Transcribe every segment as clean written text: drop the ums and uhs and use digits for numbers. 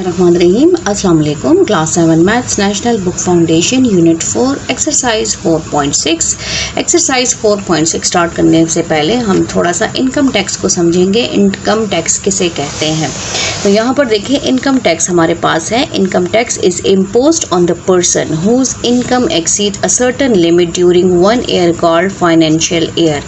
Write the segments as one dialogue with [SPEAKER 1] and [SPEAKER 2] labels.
[SPEAKER 1] बिस्मिल्लाहिर्रहमानिर्रहीम। अस्सलाम वालेकुम। Class 7 maths national book foundation unit 4 exercise 4.6। Exercise 4.6 start करने से पहले हम थोड़ा सा इनकम टैक्स को समझेंगे। इनकम टैक्स किसे कहते हैं? तो यहाँ पर देखिए, इनकम टैक्स हमारे पास है। Income tax is imposed on the person whose income exceed a certain limit during 1 year called financial year.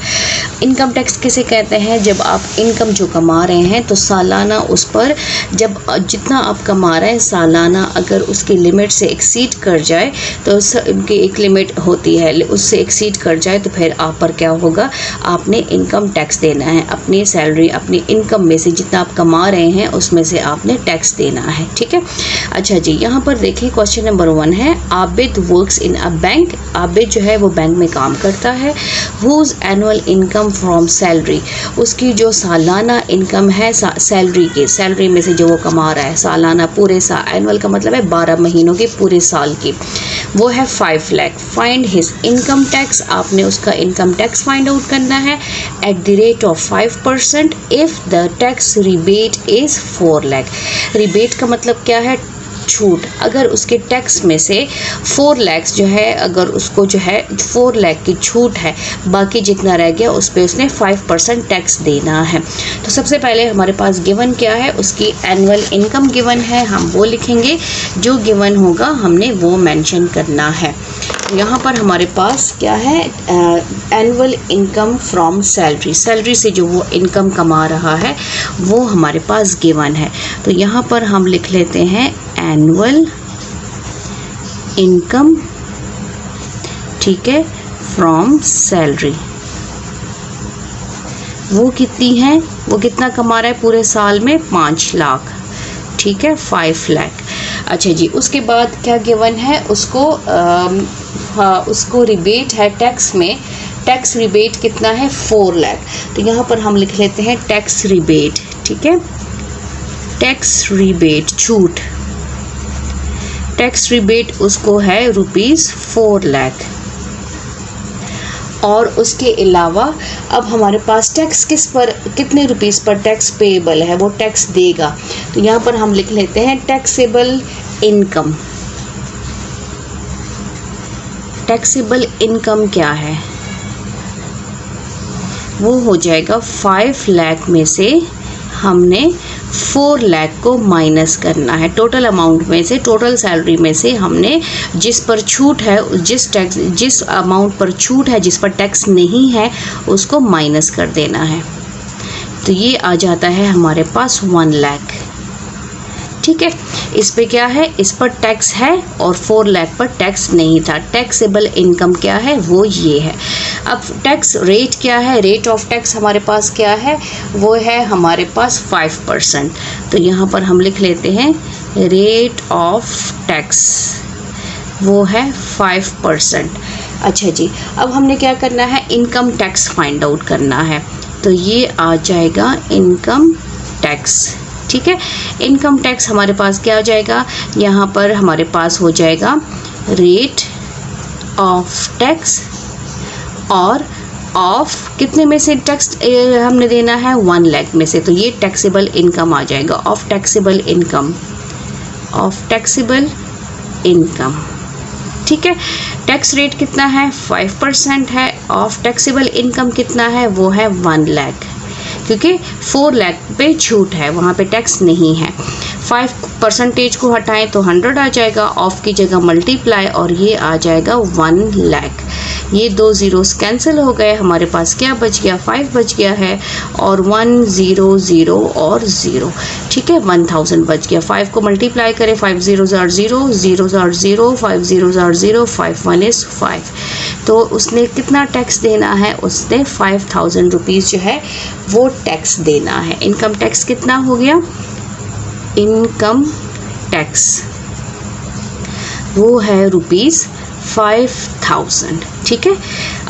[SPEAKER 1] Income tax किसे कहते हैं? जब आप इनकम जो कमा रहे हैं तो सालाना उस पर जब जितना आप कमा रहे हैं सालाना अगर उसकी लिमिट से एक्सीड कर जाए तो उनकी एक लिमिट होती है, उससे एक्सीड कर जाए तो फिर आप पर क्या होगा, आपने इनकम टैक्स देना है। अपनी सैलरी अपनी इनकम में से जितना आप कमा रहे हैं उसमें से आपने टैक्स देना है। ठीक है, अच्छा जी, यहाँ पर देखिए क्वेश्चन नंबर 1 है, Abid works in a bank. Abid जो है वो बैंक में काम करता है। Whose annual income from salary, उसकी जो सालाना इनकम है सैलरी में से जो वो कमा रहा है सालाना पूरे साल, एनुअल का मतलब है 12 महीनों की पूरे साल की, वो है 5 lakh. Find his income tax, आपने उसका इनकम टैक्स फाइंड आउट करना है at the rate of 5% if the tax rebate is 4 lakh. Rebate का मतलब क्या है? छूट। अगर उसके टैक्स में से 4 लाख जो है, अगर उसको जो है 4 लाख की छूट है, बाकी जितना रह गया उस पर उसने 5% टैक्स देना है। तो सबसे पहले हमारे पास गिवन क्या है, उसकी एनुअल इनकम गिवन है, हम वो लिखेंगे। जो गिवन होगा हमने वो मेंशन करना है। यहाँ पर हमारे पास क्या है, annual income from salary, salary से जो वो इनकम कमा रहा है वो हमारे पास गिवन है। तो यहाँ पर हम लिख लेते हैं एनुअल इनकम, ठीक है, फ्रॉम सैलरी। वो कितनी है, वो कितना कमा रहा है पूरे साल में? 5 लाख, ठीक है, 5 लाख। अच्छा जी, उसके बाद क्या गिवन है उसको? उसको रिबेट है टैक्स में, टैक्स रिबेट कितना है? 4 लाख। तो यहाँ पर हम लिख लेते हैं टैक्स रिबेट, ठीक है, टैक्स रिबेट छूट, टैक्स रिबेट उसको है ₹4 लाख। और उसके अलावा अब हमारे पास टैक्स किस पर, कितने रुपीस पर टैक्स पेएबल है, वो टैक्स देगा। तो यहाँ पर हम लिख लेते हैं टैक्सेबल इनकम। टैक्सेबल इनकम क्या है? वो हो जाएगा 5 लाख में से हमने 4 लाख को माइनस करना है। टोटल अमाउंट में से, टोटल सैलरी में से हमने जिस पर छूट है, जिस अमाउंट पर छूट है, जिस पर टैक्स नहीं है, उसको माइनस कर देना है। तो ये आ जाता है हमारे पास 1 लाख। ठीक है, इस पे क्या है, इस पर टैक्स है और 4 लाख पर टैक्स नहीं था। टैक्सेबल इनकम क्या है, वो ये है। अब टैक्स रेट क्या है, रेट ऑफ टैक्स हमारे पास क्या है, वो है हमारे पास 5%। तो यहाँ पर हम लिख लेते हैं रेट ऑफ टैक्स, वो है 5%। अच्छा जी, अब हमने क्या करना है, इनकम टैक्स फाइंड आउट करना है। तो ये आ जाएगा इनकम टैक्स, ठीक है। इनकम टैक्स हमारे पास क्या हो जाएगा, यहाँ पर हमारे पास हो जाएगा रेट ऑफ टैक्स और ऑफ कितने में से टैक्स हमने देना है, 1 लाख में से। तो ये टैक्सेबल इनकम आ जाएगा, of taxable income, of taxable income, ठीक है। टैक्स रेट कितना है, 5% है। ऑफ टैक्सेबल इनकम कितना है, वो है 1 लाख, क्योंकि 4 लाख पे छूट है, वहाँ पे टैक्स नहीं है। 5% को हटाएं तो 100 आ जाएगा, ऑफ की जगह मल्टीप्लाई और ये आ जाएगा 1 लाख। ये 2 ज़ीरोस कैंसिल हो गए, हमारे पास क्या बच गया, 5 बच गया है और 1 0 0 और 0, ठीक है, 1000 बच गया। 5 को मल्टीप्लाई करें, 5 zeros are 0, zeros are 0, 5 zeros are 0, 5 1 is 5। तो उसने कितना टैक्स देना है, उसने 5000 रुपीज़ जो है वो टैक्स देना है। इनकम टैक्स कितना हो गया, इनकम टैक्स वो है ₹5000, ठीक है।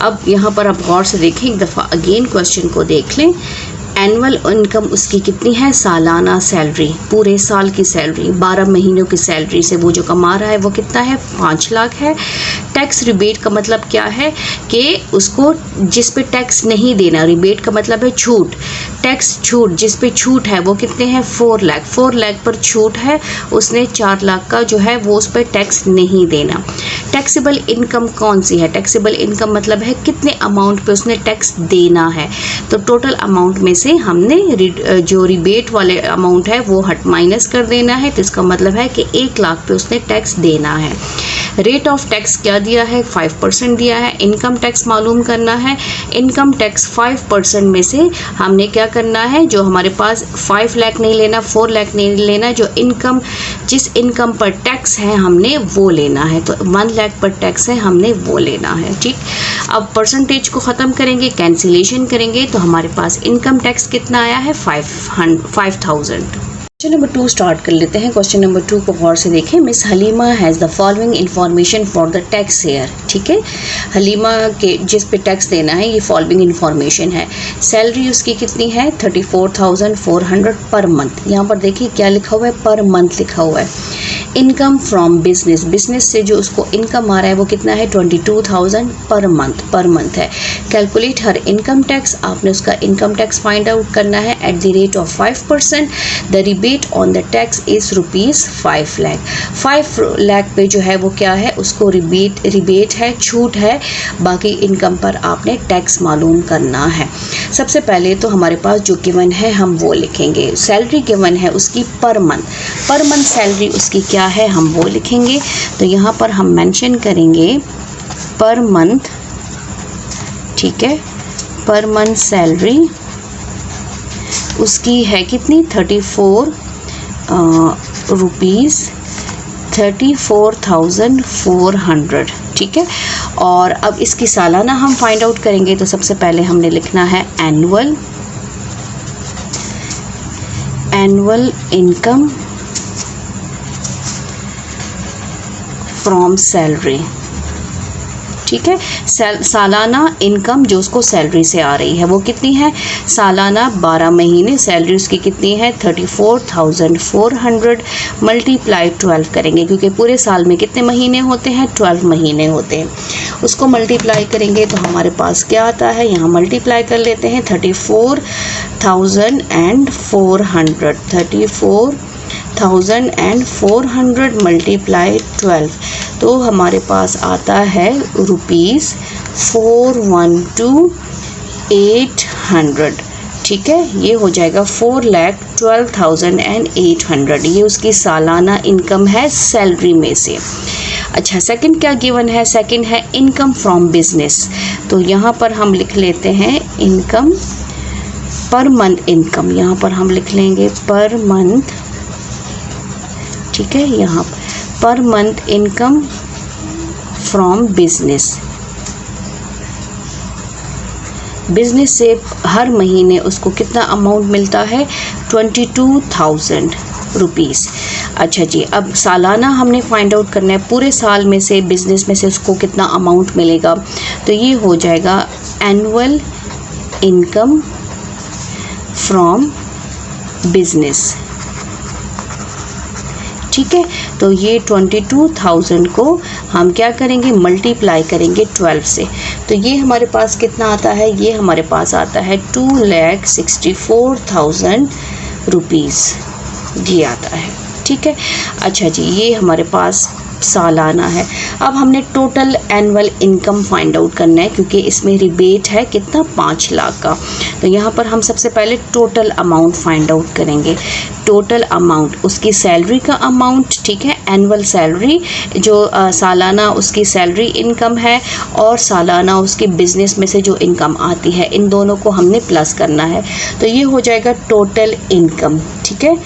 [SPEAKER 1] अब यहाँ पर आप गौर से देखें, एक दफ़ा अगेन क्वेश्चन को देख लें। एनुअल इनकम उसकी कितनी है, सालाना सैलरी, पूरे साल की सैलरी, 12 महीनों की सैलरी से वो जो कमा रहा है वो कितना है, 5 लाख है। टैक्स रिबेट का मतलब क्या है कि उसको जिस पे टैक्स नहीं देना, रिबेट का मतलब है छूट, टैक्स छूट, जिस पे छूट है वो कितने हैं, 4 लाख, 4 लाख पर छूट है, उसने 4 लाख का जो है वो उस पर टैक्स नहीं देना। टैक्सेबल इनकम कौन सी है, टैक्सेबल इनकम मतलब है कितने अमाउंट पे उसने टैक्स देना है। तो टोटल अमाउंट में से हमने जो रिबेट वाले अमाउंट है वो माइनस कर देना है, तो इसका मतलब है कि 1 लाख पे उसने टैक्स देना है। रेट ऑफ टैक्स क्या दिया है, 5% दिया है। इनकम टैक्स मालूम करना है, इनकम टैक्स 5% में से हमने क्या करना है, जो हमारे पास 5 लाख नहीं लेना, 4 लाख नहीं लेना, जो इनकम जिस इनकम पर टैक्स है हमने वो लेना है, तो 1 लाख पर टैक्स है हमने वो लेना है। ठीक, अब परसेंटेज को ख़त्म करेंगे, कैंसिलेशन करेंगे, तो हमारे पास इनकम टैक्स कितना आया है, 5000। क्वेश्चन नंबर 2 स्टार्ट कर लेते हैं। क्वेश्चन नंबर 2 को गौर से देखें। Miss Halima has the following information for the tax year. ठीक है, हलीमा के जिस पे टैक्स देना है ये फॉलोइंग इन्फॉर्मेशन है। सैलरी उसकी कितनी है, 34,400 पर मंथ। यहाँ पर देखिए क्या लिखा हुआ है, पर मंथ लिखा हुआ है। इनकम फ्रॉम बिजनेस, बिजनेस से जो उसको इनकम आ रहा है वो कितना है, 22,000 पर मंथ है। कैलकुलेट हर इनकम टैक्स, आपने उसका इनकम टैक्स फाइंड आउट करना है at the rate of 5%। The rebate on the tax is ₹5 lakh. 5 lakh पे जो है वो क्या है, उसको रिबेट है, छूट है, बाकी इनकम पर आपने टैक्स मालूम करना है। सबसे पहले तो हमारे पास जो गिवन है हम वो लिखेंगे। सैलरी गिवन है उसकी पर मंथ सैलरी उसकी क्या है हम वो लिखेंगे। तो यहाँ पर हम मेंशन करेंगे पर मंथ। ठीक है, पर मंथ सैलरी उसकी है कितनी, 34,400। ठीक है, और अब इसकी सालाना हम फाइंड आउट करेंगे। तो सबसे पहले हमने लिखना है एनुअल इनकम फ्रॉम सैलरी। ठीक है, सालाना इनकम जो उसको सैलरी से आ रही है वो कितनी है, सालाना 12 महीने सैलरी उसकी कितनी है, 34,400 मल्टीप्लाई 12 करेंगे, क्योंकि पूरे साल में कितने महीने होते हैं, 12 महीने होते हैं। उसको मल्टीप्लाई करेंगे तो हमारे पास क्या आता है, यहाँ मल्टीप्लाई कर लेते हैं, 34,400 मल्टीप्लाई 12, तो हमारे पास आता है ₹412,800। ठीक है, ये हो जाएगा 4,12,800। ये उसकी सालाना इनकम है सैलरी में से। अच्छा, सेकंड क्या गिवन है, सेकंड है इनकम फ्रॉम बिजनेस। तो यहाँ पर हम लिख लेते हैं इनकम पर मंथ इनकम, यहाँ पर हम लिख लेंगे पर मंथ। ठीक है, यहाँ per month income from business से हर महीने उसको कितना अमाउंट मिलता है, 22,000 रुपीज़। अच्छा जी, अब सालाना हमने फाइंड आउट करना है, पूरे साल में से बिजनेस में से उसको कितना अमाउंट मिलेगा। तो ये हो जाएगा एनुअल इनकम फ्रॉम बिजनेस। ठीक है, तो ये 22,000 को हम क्या करेंगे, मल्टीप्लाई करेंगे 12 से। तो ये हमारे पास कितना आता है, ये हमारे पास आता है 2,64,000 रुपीज़ जी आता है। ठीक है, अच्छा जी, ये हमारे पास सालाना है। अब हमने total annual income find out करना है, क्योंकि इसमें रिबेट है कितना, 5 लाख का। तो यहाँ पर हम सबसे पहले टोटल अमाउंट फाइंड आउट करेंगे। टोटल अमाउंट उसकी सैलरी का अमाउंट, ठीक है, एनुअल सैलरी जो सालाना उसकी सैलरी इनकम है, और सालाना उसकी बिजनेस में से जो इनकम आती है, इन दोनों को हमने प्लस करना है। तो ये हो जाएगा टोटल इनकम। ठीक है,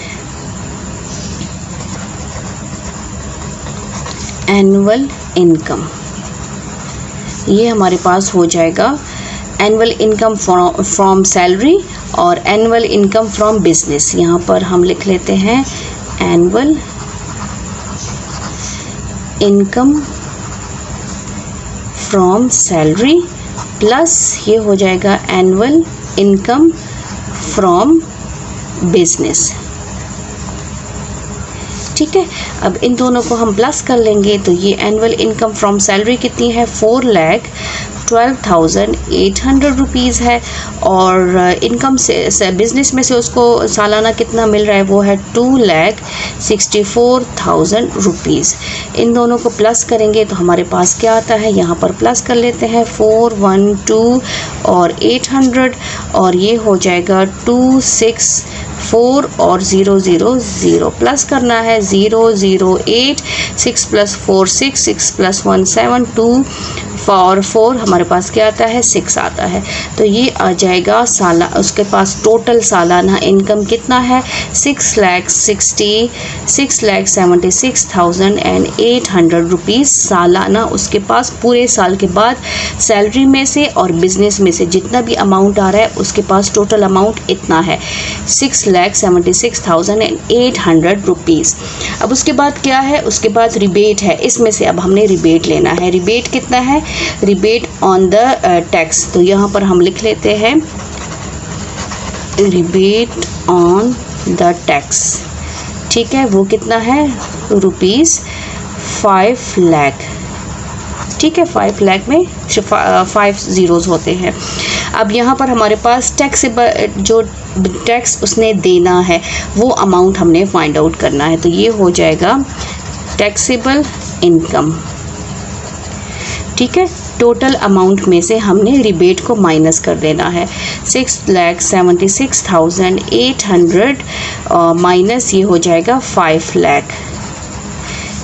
[SPEAKER 1] एनुअल इनकम, ये हमारे पास हो जाएगा एनुअल इनकम फ्रॉम सैलरी और एनुअल इनकम फ्रॉम बिजनेस। यहाँ पर हम लिख लेते हैं annual income from salary plus ये हो जाएगा एनुअल इनकम फ्रॉम बिजनेस। ठीक है, अब इन दोनों को हम प्लस कर लेंगे तो ये एनुअल इनकम फ्रॉम सैलरी कितनी है, 4,12,800 रुपीज़ है। और इनकम से बिजनेस में से उसको सालाना कितना मिल रहा है, वो है 2,64,000 रुपीज़। इन दोनों को प्लस करेंगे तो हमारे पास क्या आता है, यहाँ पर प्लस कर लेते हैं 412 और 800 और ये हो जाएगा 264 और 000 प्लस करना है 008 6 + 4 6 6 + 1 7 2 और 4 हमारे पास क्या आता है, 6 आता है। तो ये आ जाएगा उसके पास टोटल सालाना इनकम कितना है, 6,76,800 रुपीज़ सालाना उसके पास पूरे साल के बाद सैलरी में से और बिजनेस में से जितना भी अमाउंट आ रहा है उसके पास टोटल अमाउंट इतना है, 6,76,800 रुपीज़। अब उसके बाद क्या है, उसके बाद रिबेट है, इसमें से अब हमने रिबेट लेना है। रिबेट कितना है, रिबेट ऑन द टैक्स, तो यहाँ पर हम लिख लेते हैं रिबेट ऑन द टैक्स। ठीक है, वो कितना है, ₹5 लाख। ठीक है, 5 लाख में 5 zeros होते हैं। अब यहाँ पर हमारे पास जो टैक्स उसने देना है वो अमाउंट हमने फाइंड आउट करना है। तो ये हो जाएगा टैक्सेबल इनकम। ठीक है, टोटल अमाउंट में से हमने रिबेट को माइनस कर देना है, 6,76,800 माइनस ये हो जाएगा 5 लाख।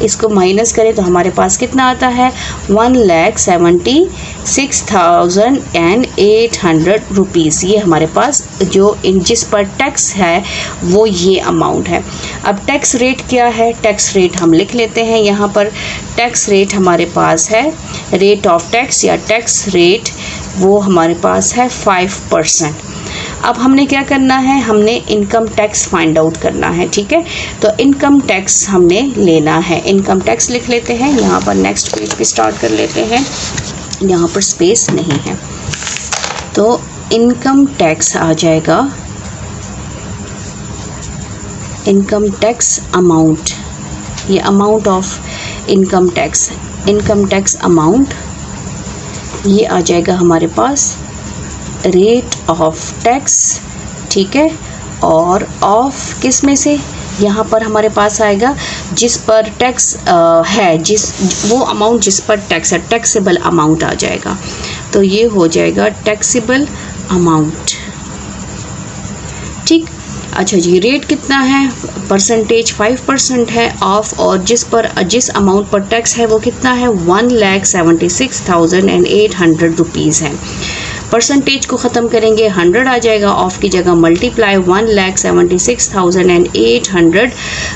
[SPEAKER 1] इसको माइनस करें तो हमारे पास कितना आता है, 1,76,800 रुपीज़। ये हमारे पास जो जिस पर टैक्स है वो ये अमाउंट है। अब टैक्स रेट क्या है, टैक्स रेट हम लिख लेते हैं यहाँ पर। टैक्स रेट हमारे पास है, रेट ऑफ टैक्स या टैक्स रेट वो हमारे पास है 5%। अब हमने क्या करना है, हमने इनकम टैक्स फाइंड आउट करना है। ठीक है, तो इनकम टैक्स हमने लेना है, इनकम टैक्स लिख लेते हैं यहाँ पर। नेक्स्ट पेज पे स्टार्ट कर लेते हैं, यहाँ पर स्पेस नहीं है। तो इनकम टैक्स आ जाएगा, इनकम टैक्स अमाउंट, ये amount of income tax, income tax amount ये आ जाएगा हमारे पास रेट ऑफ टैक्स। ठीक है, और ऑफ किस में से, यहाँ पर हमारे पास आएगा जिस पर टैक्स है, वो अमाउंट जिस पर टैक्स है, टैक्सेबल अमाउंट आ जाएगा। तो ये हो जाएगा टैक्सेबल अमाउंट। ठीक, अच्छा जी, रेट कितना है, परसेंटेज 5% है ऑफ, और जिस अमाउंट पर टैक्स है वो कितना है, 1,76,800 रुपीज़ है। परसेंटेज को ख़त्म करेंगे 100 आ जाएगा, ऑफ की जगह मल्टीप्लाई 1,76,800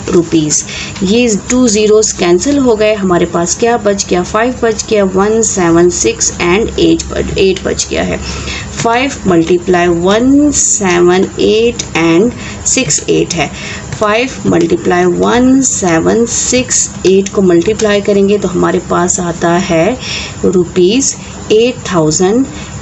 [SPEAKER 1] रुपीज़। ये 2 zeros कैंसिल हो गए, हमारे पास क्या बच गया, 5 बच गया, 176 एंड 8 बच गया है। 5 मल्टीप्लाई 178 एंड 68 है, 5 मल्टीप्लाई 1768 को मल्टीप्लाई करेंगे तो हमारे पास आता है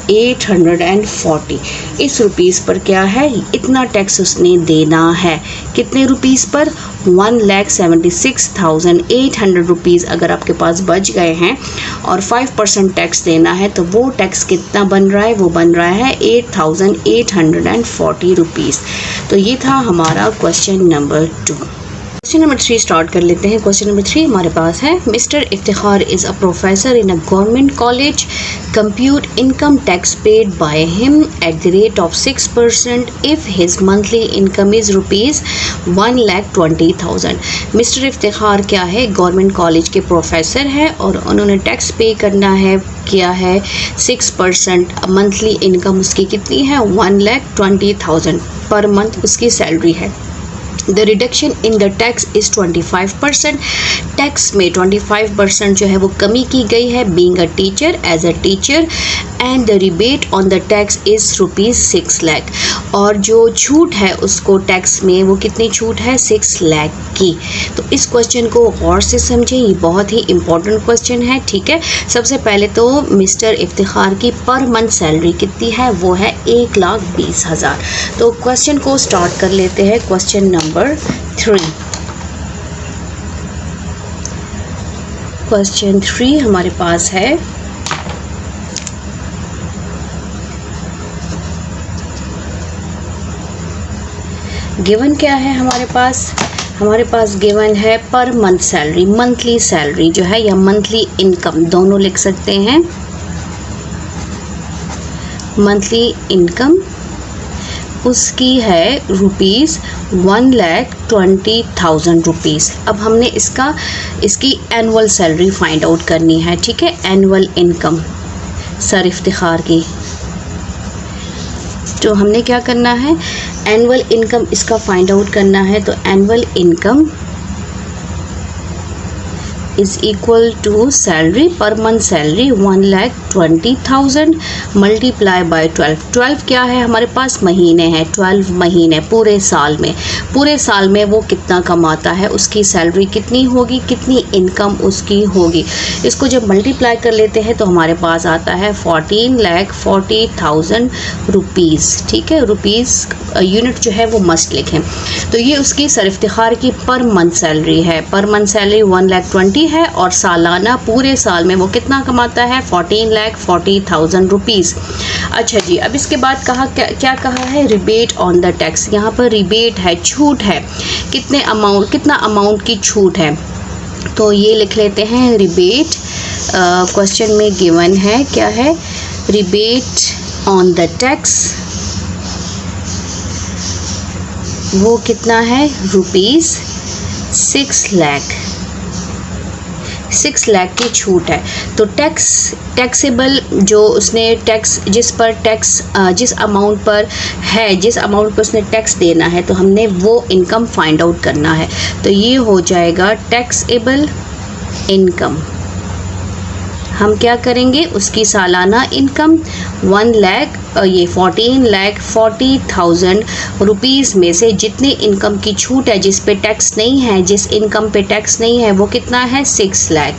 [SPEAKER 1] ₹8,840। इस रुपीज़ पर क्या है, इतना टैक्स उसने देना है। कितने रुपीज़ पर, 1,76,800 रुपीज़ अगर आपके पास बच गए हैं और 5% टैक्स देना है तो वो टैक्स कितना बन रहा है, वो बन रहा है 8,840 रुपीज़। तो ये था हमारा question number 2। Question number 3 start कर लेते हैं। क्वेश्चन नंबर 3 हमारे पास है, mister Iftikhar is a professor in a government college, compute income tax paid by him at the rate of 6% if his monthly income is ₹1,20,000। Mister Iftikhar क्या है, government college के professor है और उन्होंने टैक्स पे करना है, क्या है 6%। मंथली इनकम उसकी कितनी है, 1,20,000 पर मंथ उसकी सैलरी है। The reduction in the tax is 25%। Tax में 25% जो है वो कमी की गई है being a teacher, as a teacher, and the rebate on the tax is ₹6 lakh. और जो छूट है उसको टैक्स में वो कितनी छूट है, 6 लाख की। तो इस क्वेश्चन को गौर से समझें, ये बहुत ही इंपॉर्टेंट क्वेश्चन है। ठीक है, सबसे पहले तो मिस्टर इफ्तिखार की पर मंथ सैलरी कितनी है, वो है 1,20,000। तो क्वेश्चन को स्टार्ट कर लेते हैं। Question number 3। क्वेश्चन 3 हमारे पास है, गिवन क्या है हमारे पास गिवन है पर मंथ सैलरी, मंथली सैलरी जो है या मंथली इनकम दोनों लिख सकते हैं। मंथली इनकम उसकी है ₹1,20,000। अब हमने इसकी एनुअल सैलरी फाइंड आउट करनी है। ठीक है, एनुअल इनकम सर इफ्तिखार की। तो हमने क्या करना है, एनुअल इनकम इसका फाइंड आउट करना है। तो annual income is equal to salary, per month salary 1,20,000 multiply by 12। 12 क्या है हमारे पास, महीने हैं। 12 महीने पूरे साल में वो कितना कमाता है, उसकी सैलरी कितनी होगी, कितनी इनकम उसकी होगी। इसको जब मल्टीप्लाई कर लेते हैं तो हमारे पास आता है 14,40,000 रुपीज़। ठीक है, रुपीज़ यूनिट जो है वो मस्ट लिखें। तो ये उसकी सर इफ्तिखार की पर मंथ सैलरी है। पर मंथ सैलरी 1,20,000 है और सालाना पूरे साल में वो कितना कमाता है, 14,40,000 रुपीज़। अच्छा जी, अब इसके बाद क्या कहा है, रिबेट ऑन द टैक्स। यहाँ पर रिबेट है, छूट है, कितना अमाउंट की छूट है। तो ये लिख लेते हैं रिबेट। क्वेश्चन में गिवन है क्या है, रिबेट ऑन द टैक्स वो कितना है, ₹6 लाख। 6 लाख की छूट है। तो टैक्सेबल जो उसने टैक्स जिस अमाउंट पर उसने टैक्स देना है, तो हमने वो इनकम फाइंड आउट करना है। तो ये हो जाएगा टैक्सेबल इनकम। हम क्या करेंगे, उसकी सालाना इनकम 14,40,000 रुपीज़ में से जितनी इनकम की छूट है, जिस इनकम पे टैक्स नहीं है, वो कितना है, 6 लाख।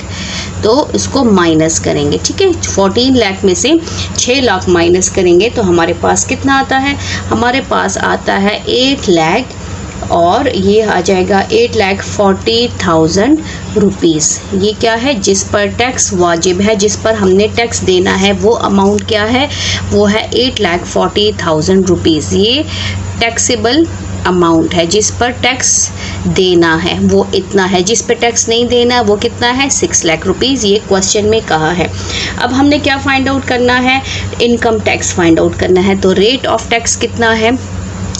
[SPEAKER 1] तो इसको माइनस करेंगे। ठीक है, 14 लाख में से 6 लाख माइनस करेंगे तो हमारे पास कितना आता है, हमारे पास आता है 8 लाख, और ये आ जाएगा 8,40,000 रुपीज़। ये क्या है, जिस पर टैक्स वाजिब है, जिस पर हमने टैक्स देना है, वो अमाउंट क्या है, वो है 8,40,000 रुपीज़। ये टैक्सेबल अमाउंट है, जिस पर टैक्स देना है वो इतना है, जिस पर टैक्स नहीं देना वो कितना है, 6 लाख रुपीज़। ये क्वेश्चन में कहा है। अब हमने क्या फाइंड आउट करना है, इनकम टैक्स फाइंड आउट करना है। तो रेट ऑफ टैक्स कितना है,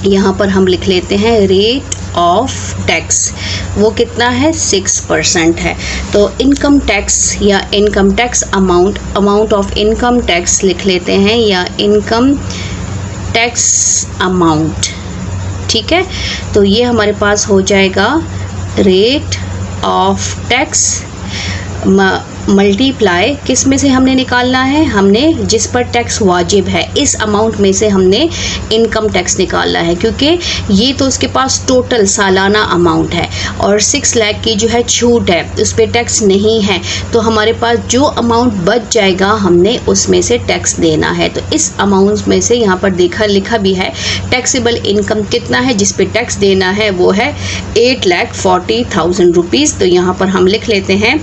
[SPEAKER 1] यहाँ पर हम लिख लेते हैं रेट ऑफ टैक्स, वो कितना है, 6% है। तो इनकम टैक्स या income tax amount of income tax लिख लेते हैं, या इनकम टैक्स अमाउंट। ठीक है, तो ये हमारे पास हो जाएगा रेट ऑफ टैक्स मल्टीप्लाई, किस में से हमने निकालना है, हमने जिस पर टैक्स वाजिब है, इस अमाउंट में से हमने इनकम टैक्स निकालना है, क्योंकि ये तो उसके पास टोटल सालाना अमाउंट है और 6 लाख की जो है छूट है, उस पर टैक्स नहीं है। तो हमारे पास जो अमाउंट बच जाएगा हमने उसमें से टैक्स देना है। तो इस अमाउंट में से यहाँ पर लिखा भी है टैक्सेबल इनकम कितना है, जिस पे टैक्स देना है वो है 8,40,000 रुपीज़। तो यहाँ पर हम लिख लेते हैं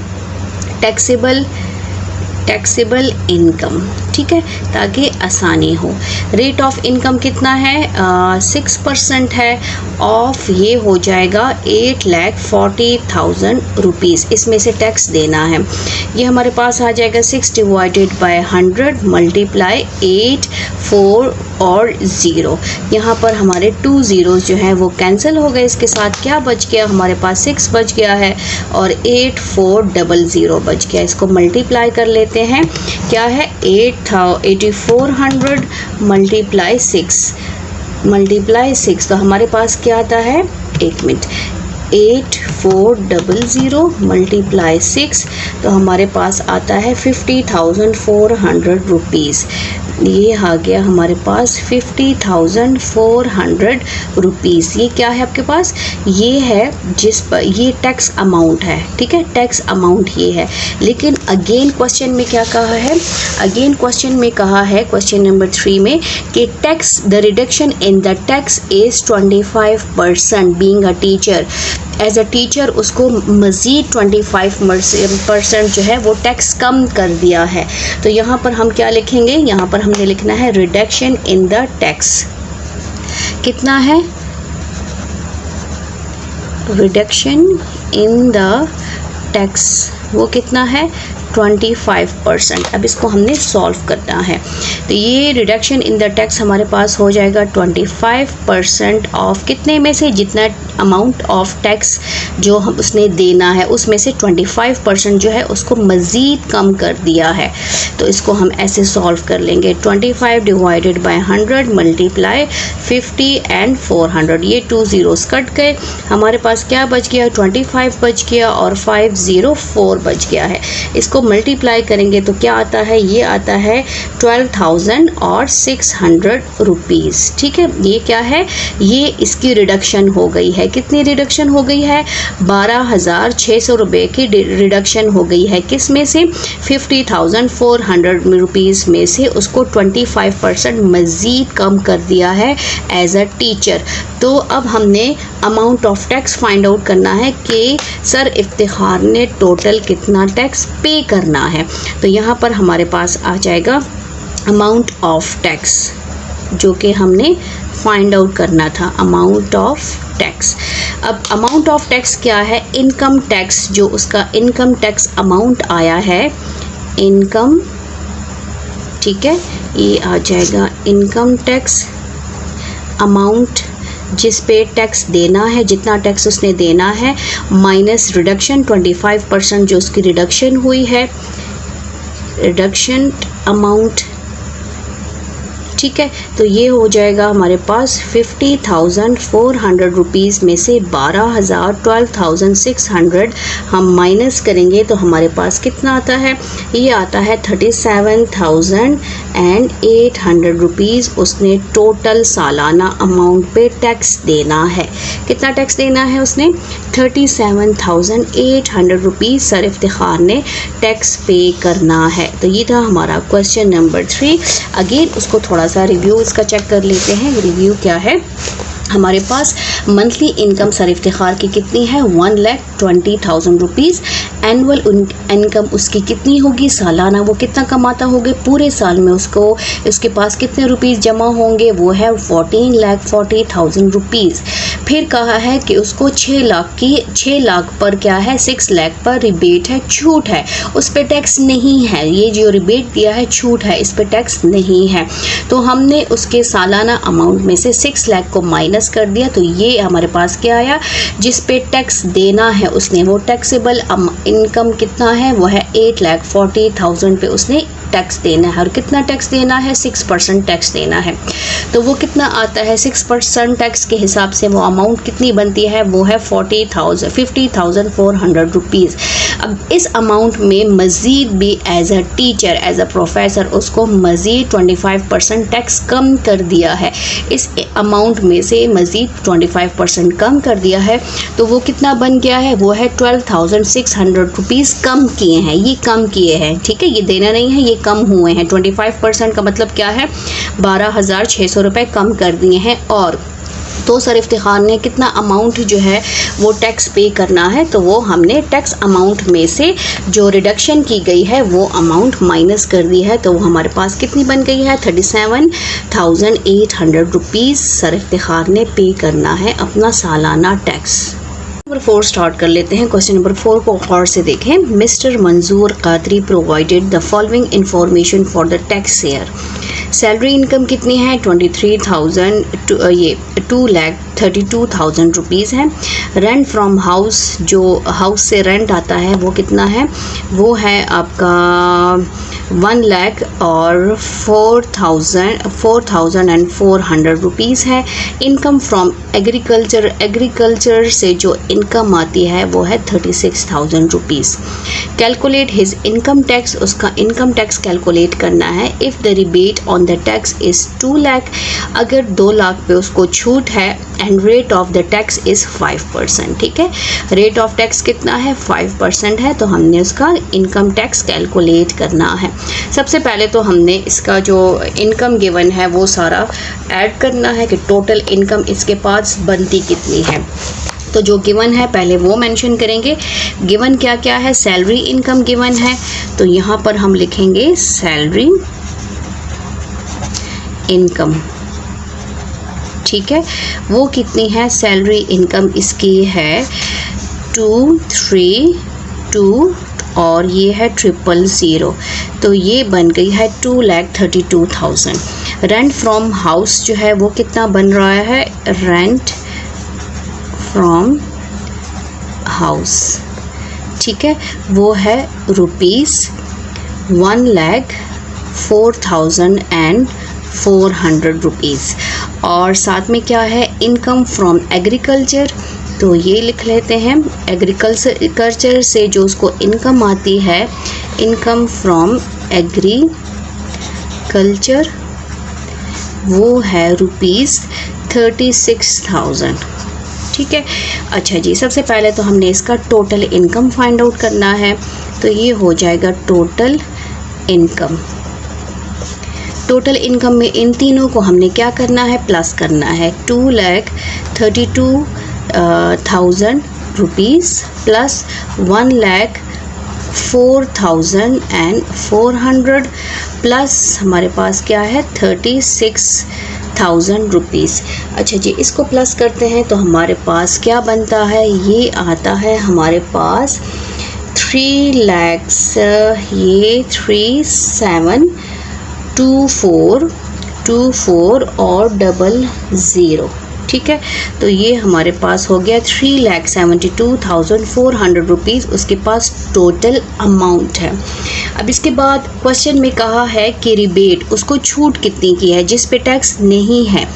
[SPEAKER 1] टैक्सेबल इनकम। ठीक है, ताकि आसानी हो। रेट ऑफ इनकम कितना है, 6% है, ऑफ ये हो जाएगा 8,40,000 रुपीज़। इसमें से टैक्स देना है, ये हमारे पास आ जाएगा 6 डिवाइडेड बाय 100 मल्टीप्लाई 8, 4 और 0। यहाँ पर हमारे 2 ज़ीरोज़ जो हैं वो कैंसिल हो गए। इसके साथ क्या बच गया, हमारे पास 6 बच गया है और 8400 बच गया। इसको मल्टीप्लाई कर लेते हैं, क्या है 8400 मल्टीप्लाई 6 तो हमारे पास क्या आता है एक मिनट, 8400 मल्टीप्लाई 6, तो हमारे पास आता है 50,400 रुपीज़। ये आ गया हमारे पास 50,400 रुपीज़। ये क्या है आपके पास, ये है जिस पर ये टैक्स अमाउंट है, ठीक है, टैक्स अमाउंट ये है। लेकिन अगेन क्वेश्चन में क्या कहा है, अगेन क्वेश्चन में कहा है क्वेश्चन नंबर 3 में कि tax the reduction in the tax is 25% being a teacher. As a teacher उसको मज़ीद 25% जो है वो टैक्स कम कर दिया है। तो यहाँ पर हम क्या लिखेंगे, यहाँ पर हमने लिखना है रिडक्शन इन द टैक्स। कितना है, रिडक्शन इन द टैक्स वो कितना है, 25%। अब इसको हमने सॉल्व करना है। तो ये रिडक्शन इन द टैक्स हमारे पास हो जाएगा 25% ऑफ कितने में से, जितना अमाउंट ऑफ टैक्स जो हम उसने देना है उसमें से 25% जो है उसको मज़ीद कम कर दिया है। तो इसको हम ऐसे सॉल्व कर लेंगे, 25 डिवाइडेड बाय 100 मल्टीप्लाई 50 एंड 400। ये 2 ज़ीरोस कट गए, हमारे पास क्या बच गया, 25 बच गया और 504 बच गया है। इसको मल्टीप्लाई करेंगे तो क्या आता है, ये आता है 12,600 रुपीज़। ठीक है, ये क्या है, ये इसकी रिडक्शन हो गई है। कितनी रिडक्शन हो गई है, 12,600 रुपये की रिडक्शन हो गई है। किस में से, 50,400 रुपीज़ में से उसको 25% मज़ीद कम कर दिया है एज अ टीचर। तो अब हमने amount of tax find out करना है कि सर इफ्तिखार ने टोटल कितना टैक्स पे करना है। तो यहाँ पर हमारे पास आ जाएगा अमाउंट ऑफ टैक्स जो कि हमने फाइंड आउट करना था, अमाउंट ऑफ टैक्स। अब अमाउंट ऑफ टैक्स क्या है, इनकम टैक्स, जो उसका इनकम टैक्स अमाउंट आया है, इनकम, ठीक है, ये आ जाएगा इनकम टैक्स अमाउंट जिस पे टैक्स देना है, जितना टैक्स उसने देना है, माइनस रिडक्शन 25% जो उसकी रिडक्शन हुई है, रिडक्शन अमाउंट। ठीक है, तो ये हो जाएगा हमारे पास 50,400 रुपीज़ में से 12,600 हम माइनस करेंगे तो हमारे पास कितना आता है, ये आता है 37,800 रुपीज़ उसने टोटल सालाना अमाउंट पे टैक्स देना है। कितना टैक्स देना है उसने, 37,800 रुपीज़ सर इफ्तिखार ने टैक्स पे करना है। तो ये था हमारा क्वेश्चन नंबर 3। अगेन उसको थोड़ा सा रिव्यू इसका चेक कर लेते हैं। रिव्यू क्या है, हमारे पास मंथली इनकम सर इफ्तिखार की कितनी है, 1,20,000 रुपीज़। एनुअल इनकम उसकी कितनी होगी, सालाना वो कितना कमाता होगा, पूरे साल में उसको उसके पास कितने रुपीज़ जमा होंगे, वो है 14,40,000 रुपीज़। फिर कहा है कि उसको 6 लाख पर क्या है, 6 लाख पर रिबेट है, छूट है, उस पर टैक्स नहीं है। ये जो रिबेट दिया है छूट है, इस पर टैक्स नहीं है। तो हमने उसके सालाना अमाउंट में से 6 लाख को माइनस कर दिया, तो ये हमारे पास क्या आया, जिस पे टैक्स देना है उसने, वो टैक्सेबल इनकम कितना है, वो है 8,40,000 पे उसने टैक्स देना है। और कितना टैक्स देना है, 6% टैक्स देना है। तो वो कितना आता है, 6% टैक्स के हिसाब से वो अमाउंट कितनी बनती है, वो है 50,400 रुपीज़। अब इस अमाउंट में मज़ीद भी as a teacher, as a professor उसको मज़ीद 25% टैक्स कम कर दिया है। इस अमाउंट में से मज़ीद 25% कम कर दिया है, तो वो कितना बन गया है, वो है 12,600 रुपीज़ कम किए हैं, ये कम किए हैं। ठीक है, ये देना नहीं है, ये कम हुए हैं। 25% का मतलब क्या है, 12,600 रुपये कम कर दिए हैं। और तो सर इफ्तिखार ने कितना अमाउंट जो है वो टैक्स पे करना है, तो वो हमने टैक्स अमाउंट में से जो रिडक्शन की गई है वो अमाउंट माइनस कर दी है। तो वो हमारे पास कितनी बन गई है, 37,800 रुपीज़ सर इफ्तिखार ने पे करना है अपना सालाना टैक्स। नंबर 4 स्टार्ट कर लेते हैं। क्वेश्चन नंबर 4 को गौर से देखें। मिस्टर मंजूर Qadri provided the following information for the tax year. Salary income कितनी है, 23,000, ये 2,32,000 रुपीज़ है। रेंट फ्रॉम हाउस, जो हाउस से रेंट आता है वो कितना है, वो है आपका 1 लाख और 4,400 रुपीज़ है। इनकम फ्रॉम एग्रीकल्चर, एग्रीकल्चर से जो इनकम आती है वो है 36,000 rupees. Calculate his income tax, उसका इनकम टैक्स कैलकुलेट करना है। If the rebate on the tax is 2 lakh, अगर 2 लाख पे उसको छूट है, and rate of the tax is 5%। ठीक है, रेट ऑफ टैक्स कितना है, 5% है, तो हमने उसका इनकम टैक्स कैलकुलेट करना है। सबसे पहले तो हमने इसका जो इनकम गिवन है वो सारा ऐड करना है कि टोटल इनकम इसके पास बनती कितनी है। तो जो गिवन है पहले वो मेंशन करेंगे। गिवन क्या क्या है, सैलरी इनकम गिवन है, तो यहाँ पर हम लिखेंगे सैलरी इनकम। ठीक है, वो कितनी है, सैलरी इनकम इसकी है 232 और ये है 000, तो ये बन गई है 2,32,000। रेंट फ्रॉम हाउस जो है वो कितना बन रहा है, रेंट फ्रॉम हाउस, ठीक है, वो है ₹1,04,400 रुपीज़। और साथ में क्या है, इनकम फ्रॉम एग्रीकल्चर, तो ये लिख लेते हैं, एग्रीकल्चर से जो उसको इनकम आती है, इनकम फ्रॉम एग्रीकल्चर वो है ₹36,000। ठीक है, अच्छा जी, सबसे पहले तो हमने इसका टोटल इनकम फाइंड आउट करना है, तो ये हो जाएगा टोटल इनकम। टोटल इनकम में इन तीनों को हमने क्या करना है, प्लस करना है। 2,32,000 रुपीज़ प्लस 1,04,400 प्लस हमारे पास क्या है 36,000 रुपीज़। अच्छा जी, इसको प्लस करते हैं तो हमारे पास क्या बनता है, ये आता है हमारे पास 3 lakhs, ये 3724 और 00। ठीक है, तो ये हमारे पास हो गया 3,72,400 रुपीज़ उसके पास टोटल अमाउंट है। अब इसके बाद क्वेश्चन में कहा है कि रिबेट, उसको छूट कितनी की है जिस पे टैक्स नहीं है।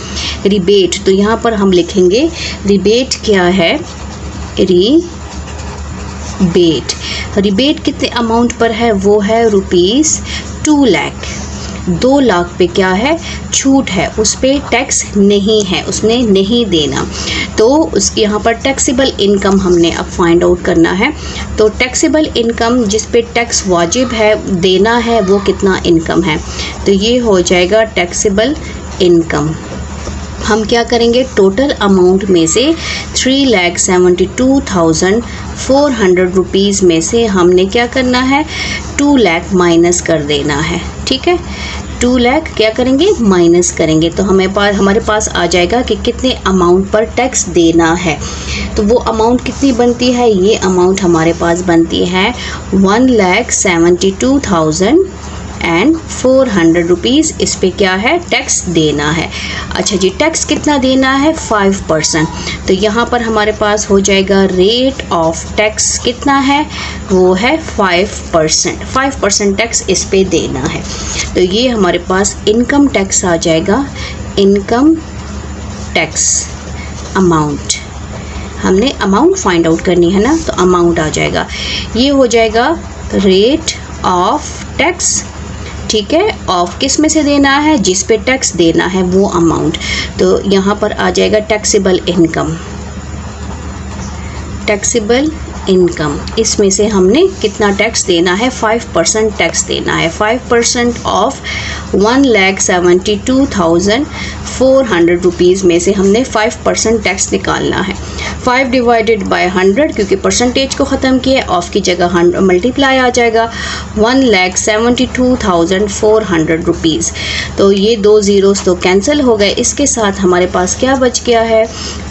[SPEAKER 1] रिबेट, तो यहाँ पर हम लिखेंगे रिबेट क्या है, रिबेट कितने अमाउंट पर है, वो है ₹2 लाख। 2 लाख पे क्या है, छूट है, उस पे टैक्स नहीं है, उसने नहीं देना, तो उसके यहाँ पर टैक्सेबल इनकम हमने अब फाइंड आउट करना है। तो टैक्सेबल इनकम जिस पे टैक्स वाजिब है देना है वो कितना इनकम है, तो ये हो जाएगा टैक्सेबल इनकम। हम क्या करेंगे, टोटल अमाउंट में से 3,72,400 रुपीज़ में से हमने क्या करना है, 2 लाख माइनस कर देना है। ठीक है, 2 लाख क्या करेंगे, माइनस करेंगे, तो हमारे पास आ जाएगा कि कितने अमाउंट पर टैक्स देना है। तो वो अमाउंट कितनी बनती है, ये अमाउंट हमारे पास बनती है 1,72,400 रुपीज़। इस पे क्या है, टैक्स देना है। अच्छा जी, टैक्स कितना देना है, 5%। तो यहाँ पर हमारे पास हो जाएगा रेट ऑफ टैक्स कितना है, वो है 5%। 5% टैक्स इस पे देना है, तो ये हमारे पास इनकम टैक्स आ जाएगा। इनकम टैक्स अमाउंट, हमने अमाउंट फाइंड आउट करनी है ना, तो अमाउंट आ जाएगा, ये हो जाएगा रेट ऑफ टैक्स। ठीक है, ऑफ किस में से देना है, जिस पे टैक्स देना है वो अमाउंट, तो यहाँ पर आ जाएगा टैक्सेबल इनकम। टैक्सेबल इनकम, इसमें से हमने कितना टैक्स देना है, 5% टैक्स देना है। 5% ऑफ 1,72,400 रुपीज़ में से हमने 5% टैक्स निकालना है। 5 डिवाइडेड बाय 100, क्योंकि परसेंटेज को ख़त्म किया, ऑफ की जगह 100 मल्टीप्लाई आ जाएगा, 1,72,400 रुपीज़। तो ये 2 ज़ीरोस तो कैंसिल हो गए, इसके साथ हमारे पास क्या बच गया है,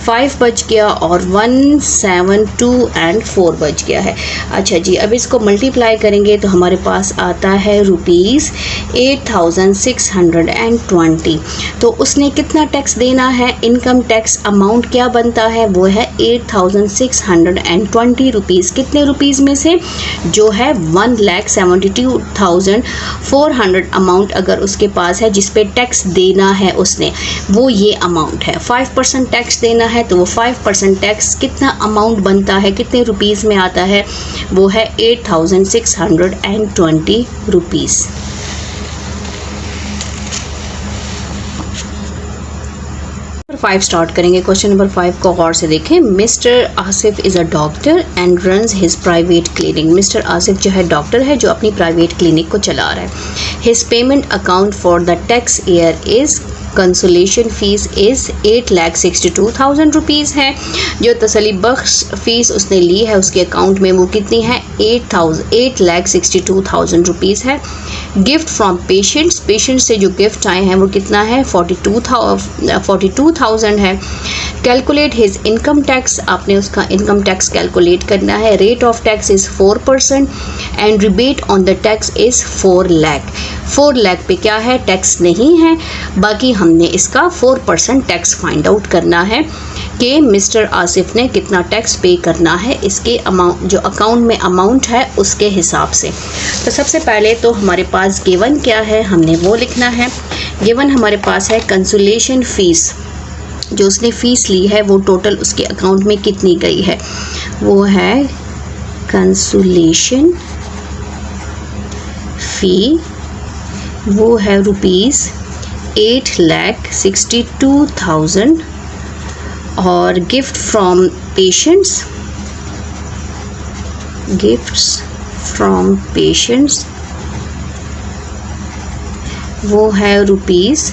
[SPEAKER 1] 5 बच गया और 1, 7, 2 एंड 4 बच गया है। अच्छा जी, अब इसको मल्टीप्लाई करेंगे तो हमारे पास आता है रुपीज़ 8620। तो उसने कितना टैक्स देना है, इनकम टैक्स अमाउंट क्या बनता है, वो है 8620 रुपीज़। कितने रुपीज़ में से, जो है 1,72,400 अमाउंट अगर उसके पास है जिस पे टैक्स देना है उसने, वो ये अमाउंट है। 5% टैक्स देना है तो वो 5% टैक्स कितना अमाउंट बनता है, कितने रुपीज़ में आता है, वो है 8620 रुपीज़। नंबर 5 स्टार्ट करेंगे। क्वेश्चन नंबर 5 को गौर से देखें। Mister Asif is a doctor and runs his private clinic. Mister Asif जो है डॉक्टर है जो अपनी प्राइवेट क्लिनिक को चला रहा है। His payment account for the tax year is, consolation fees is 8,62,000 rupees है। जो तसली बख्श फ़ीस उसने ली है उसके अकाउंट में वो कितनी है, 8,62,000 रुपीज़ है। गिफ्ट फ्रॉम पेशेंट्स, पेशेंट से जो गिफ्ट आए हैं वो कितना है, 42,000 है। कैलकुलेट हिज इनकम टैक्स, आपने उसका इनकम टैक्स कैलकुलेट करना है। Rate of tax is 4% and rebate on the tax is 4 lakh. 4 lakh पे क्या है, टैक्स नहीं है। बाकी हमने इसका 4% टैक्स फाइंड आउट करना है कि मिस्टर आसिफ ने कितना टैक्स पे करना है इसके अमाउंट, जो अकाउंट में अमाउंट है उसके हिसाब से। तो सबसे पहले तो हमारे पास गिवन क्या है, हमने वो लिखना है। गिवन हमारे पास है कंसोलेशन फ़ीस, जो उसने फ़ीस ली है वो टोटल उसके अकाउंट में कितनी गई है, वो है कंसोलेशन फ़ी, वो है रुपीज़ 8,62,000। और gift from patients, gifts from patients वो है रुपीज़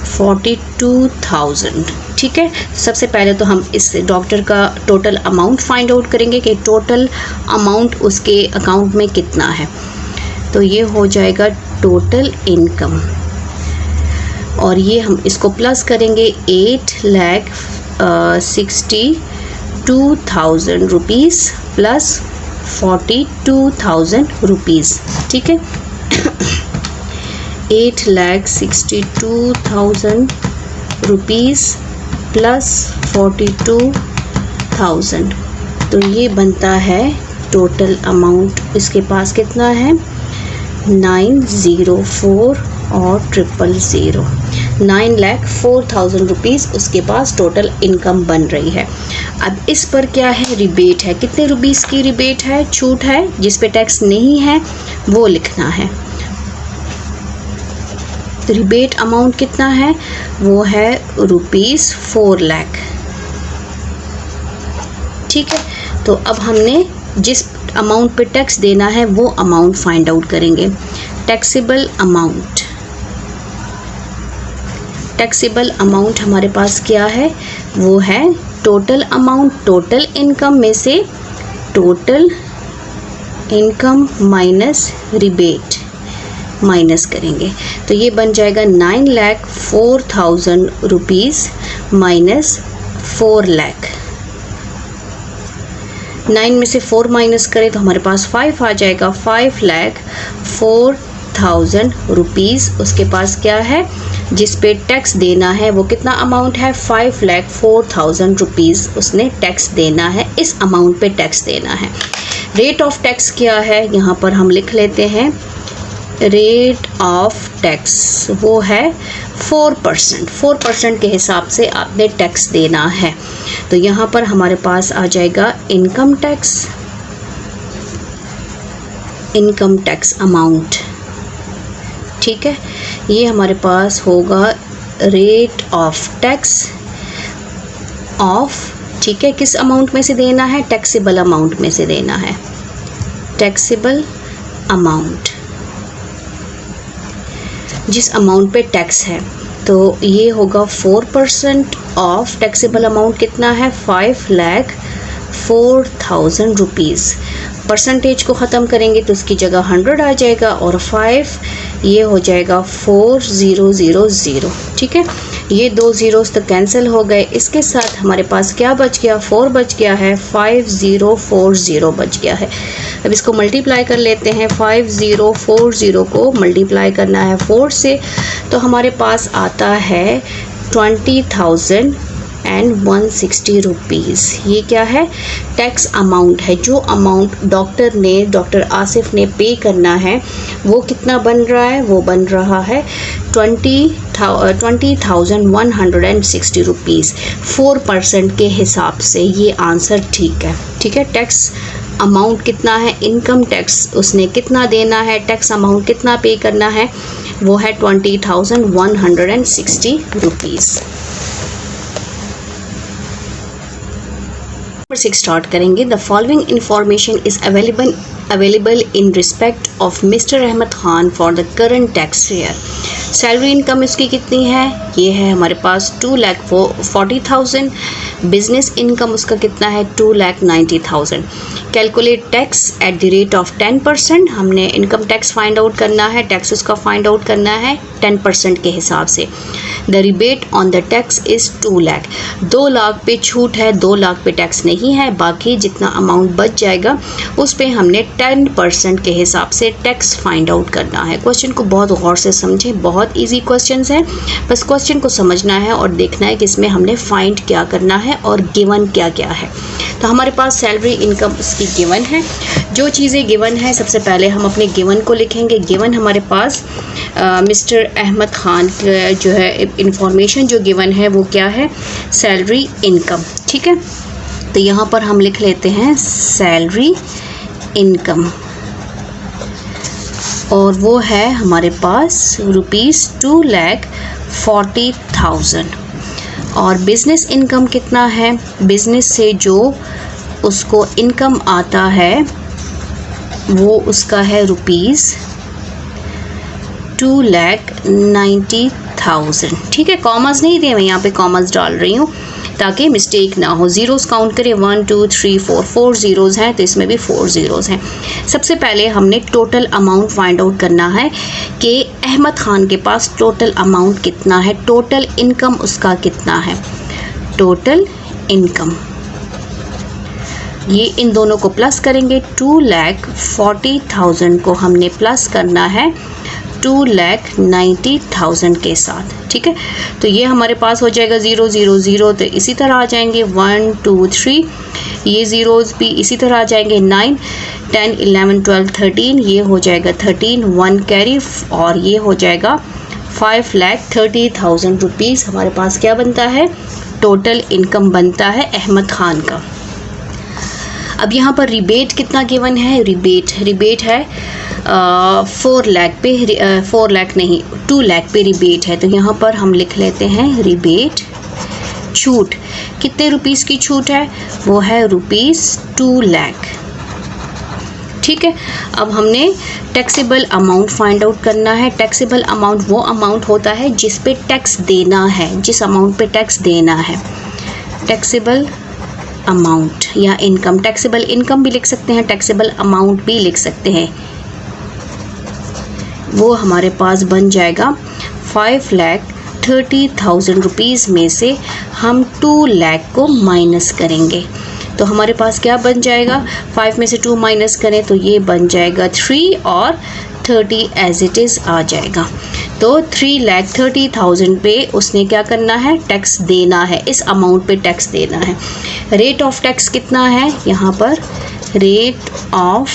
[SPEAKER 1] 42,000। ठीक है, सबसे पहले तो हम इस डॉक्टर का टोटल अमाउंट फाइंड आउट करेंगे कि टोटल अमाउंट उसके अकाउंट में कितना है। तो ये हो जाएगा टोटल इनकम, और ये हम इसको प्लस करेंगे 8,62,000 रुपीज़ प्लस 42,000 रुपीज़। ठीक है, 8,62,000 रुपीज़ प्लस 42,000, तो ये बनता है टोटल अमाउंट। इसके पास कितना है, 904 और 000, 9,04,000 रुपीज़ उसके पास टोटल इनकम बन रही है। अब इस पर क्या है, रिबेट है। कितने रुपीज़ की रिबेट है, छूट है, जिस पे टैक्स नहीं है वो लिखना है। तो रिबेट अमाउंट कितना है, वो है रुपीज़ 4 लाख। ठीक है, तो अब हमने जिस अमाउंट पे टैक्स देना है वो अमाउंट फाइंड आउट करेंगे। टैक्सेबल अमाउंट, टैक्सेबल अमाउंट हमारे पास क्या है, वो है टोटल अमाउंट, टोटल इनकम में से total income minus rebate minus करेंगे। तो ये बन जाएगा 9,04,000 रुपीज़ माइनस 4 लाख। 9 में से 4 माइनस करें तो हमारे पास 5 आ जाएगा। 5,04,000 रुपीज़ उसके पास क्या है, जिस पे टैक्स देना है वो कितना अमाउंट है, 5,04,000 रुपीज़ उसने टैक्स देना है, इस अमाउंट पे टैक्स देना है। रेट ऑफ टैक्स क्या है, यहाँ पर हम लिख लेते हैं। रेट ऑफ टैक्स वो है 4%। 4% के हिसाब से आपने टैक्स देना है। तो यहाँ पर हमारे पास आ जाएगा income tax, income tax amount. ठीक है, ये हमारे पास होगा रेट ऑफ टैक्स ऑफ, ठीक है, किस अमाउंट में से देना है, टैक्सेबल अमाउंट में से देना है, टैक्सेबल अमाउंट, जिस अमाउंट पे टैक्स है। तो ये होगा 4% ऑफ टैक्सेबल अमाउंट कितना है, 5,04,000 रुपीज़। परसेंटेज को ख़त्म करेंगे तो इसकी जगह 100 आ जाएगा और 5 ये हो जाएगा 4000। ठीक है, ये 2 ज़ीरोस तो कैंसिल हो गए। इसके साथ हमारे पास क्या बच गया, 4 बच गया है, 5040 बच गया है। अब इसको मल्टीप्लाई कर लेते हैं। 5040 को मल्टीप्लाई करना है 4 से, तो हमारे पास आता है 20,160 रुपीज़। ये क्या है, टैक्स अमाउंट है। जो अमाउंट डॉक्टर आसिफ ने पे करना है वो कितना बन रहा है, वो बन रहा है 20,160 रुपीज़। 4% के हिसाब से ये आंसर ठीक है। ठीक है, टैक्स अमाउंट कितना है, इनकम टैक्स उसने कितना देना है, टैक्स अमाउंट कितना पे करना है, वो है 20,160 रुपीज़। नंबर 6 स्टार्ट करेंगे। The following information is available in respect of mister Ahmed Khan for the current tax year. Salary income इसकी कितनी है, ये है हमारे पास 2,40,000। बिजनेस इनकम उसका कितना है, 2,90,000। Calculate tax at the rate of 10%। हमने इनकम टैक्स फाइंड आउट करना है, टैक्स उसका फाइंड आउट करना है 10% के हिसाब से। The rebate on the tax is 2 lakh. 2 lakh पे छूट है, 2 लाख पे टैक्स नहीं है। बाकी जितना अमाउंट बच जाएगा उस पे हमने 10% के हिसाब से टैक्स फाइंड आउट करना है। क्वेश्चन को बहुत गौर से समझें, बहुत इजी क्वेश्चंस है। बस क्वेश्चन को समझना है और देखना है कि इसमें हमने फाइंड क्या करना है और गिवन क्या क्या है। तो हमारे पास सैलरी इनकम उसकी गिवन है। जो चीज़ें गिवन है, सबसे पहले हम अपने गिवन को लिखेंगे। गिवन हमारे पास मिस्टर अहमद खान जो है इंफॉर्मेशन जो गिवन है वो क्या है, सैलरी इनकम। ठीक है, तो यहाँ पर हम लिख लेते हैं सैलरी इनकम, और वो है हमारे पास ₹2,40,000। और बिज़नेस इनकम कितना है, बिज़नेस से जो उसको इनकम आता है वो उसका है ₹2,90,000। ठीक है, कॉमर्स नहीं दिए, मैं यहाँ पे कॉमर्स डाल रही हूँ ताकि मिस्टेक ना हो। ज़ीरोस काउंट करें, 1 2 3 4 ज़ीरोज़ हैं, तो इसमें भी 4 ज़ीरोज़ हैं। सबसे पहले हमने टोटल अमाउंट फाइंड आउट करना है कि अहमद खान के पास टोटल अमाउंट कितना है, टोटल इनकम उसका कितना है। टोटल इनकम, ये इन दोनों को प्लस करेंगे। 2,40,000 को हमने प्लस करना है 2,90,000 के साथ। ठीक है, तो ये हमारे पास हो जाएगा 0 0 0, तो इसी तरह आ जाएंगे 1 2 3, ये ज़ीरोज़ भी इसी तरह आ जाएंगे। 9 10 11 12 13, ये हो जाएगा 13, 1 कैरी, और ये हो जाएगा 5,30,000 रुपीज़। हमारे पास क्या बनता है, टोटल इनकम बनता है अहमद खान का। अब यहाँ पर रिबेट कितना गिवन है, रिबेट है 4 लाख पे, 4 लाख नहीं 2 लाख पे रिबेट है। तो यहाँ पर हम लिख लेते हैं रिबेट। छूट कितने रुपीस की छूट है, वो है ₹2 लाख। ठीक है, अब हमने टैक्सेबल अमाउंट फाइंड आउट करना है। टैक्सेबल अमाउंट वो अमाउंट होता है जिस पे टैक्स देना है, जिस अमाउंट पे टैक्स देना है। टैक्सेबल अमाउंट या इनकम, टैक्सेबल इनकम भी लिख सकते हैं, टैक्सेबल अमाउंट भी लिख सकते हैं। वो हमारे पास बन जाएगा 5,30,000 रुपीज़ में से हम 2 लाख को माइनस करेंगे, तो हमारे पास क्या बन जाएगा, 5 में से 2 माइनस करें तो ये बन जाएगा 3 और 30 एज इट इज़ आ जाएगा। तो 3,30,000 पे उसने क्या करना है, टैक्स देना है, इस अमाउंट पे टैक्स देना है। रेट ऑफ टैक्स कितना है, यहाँ पर रेट ऑफ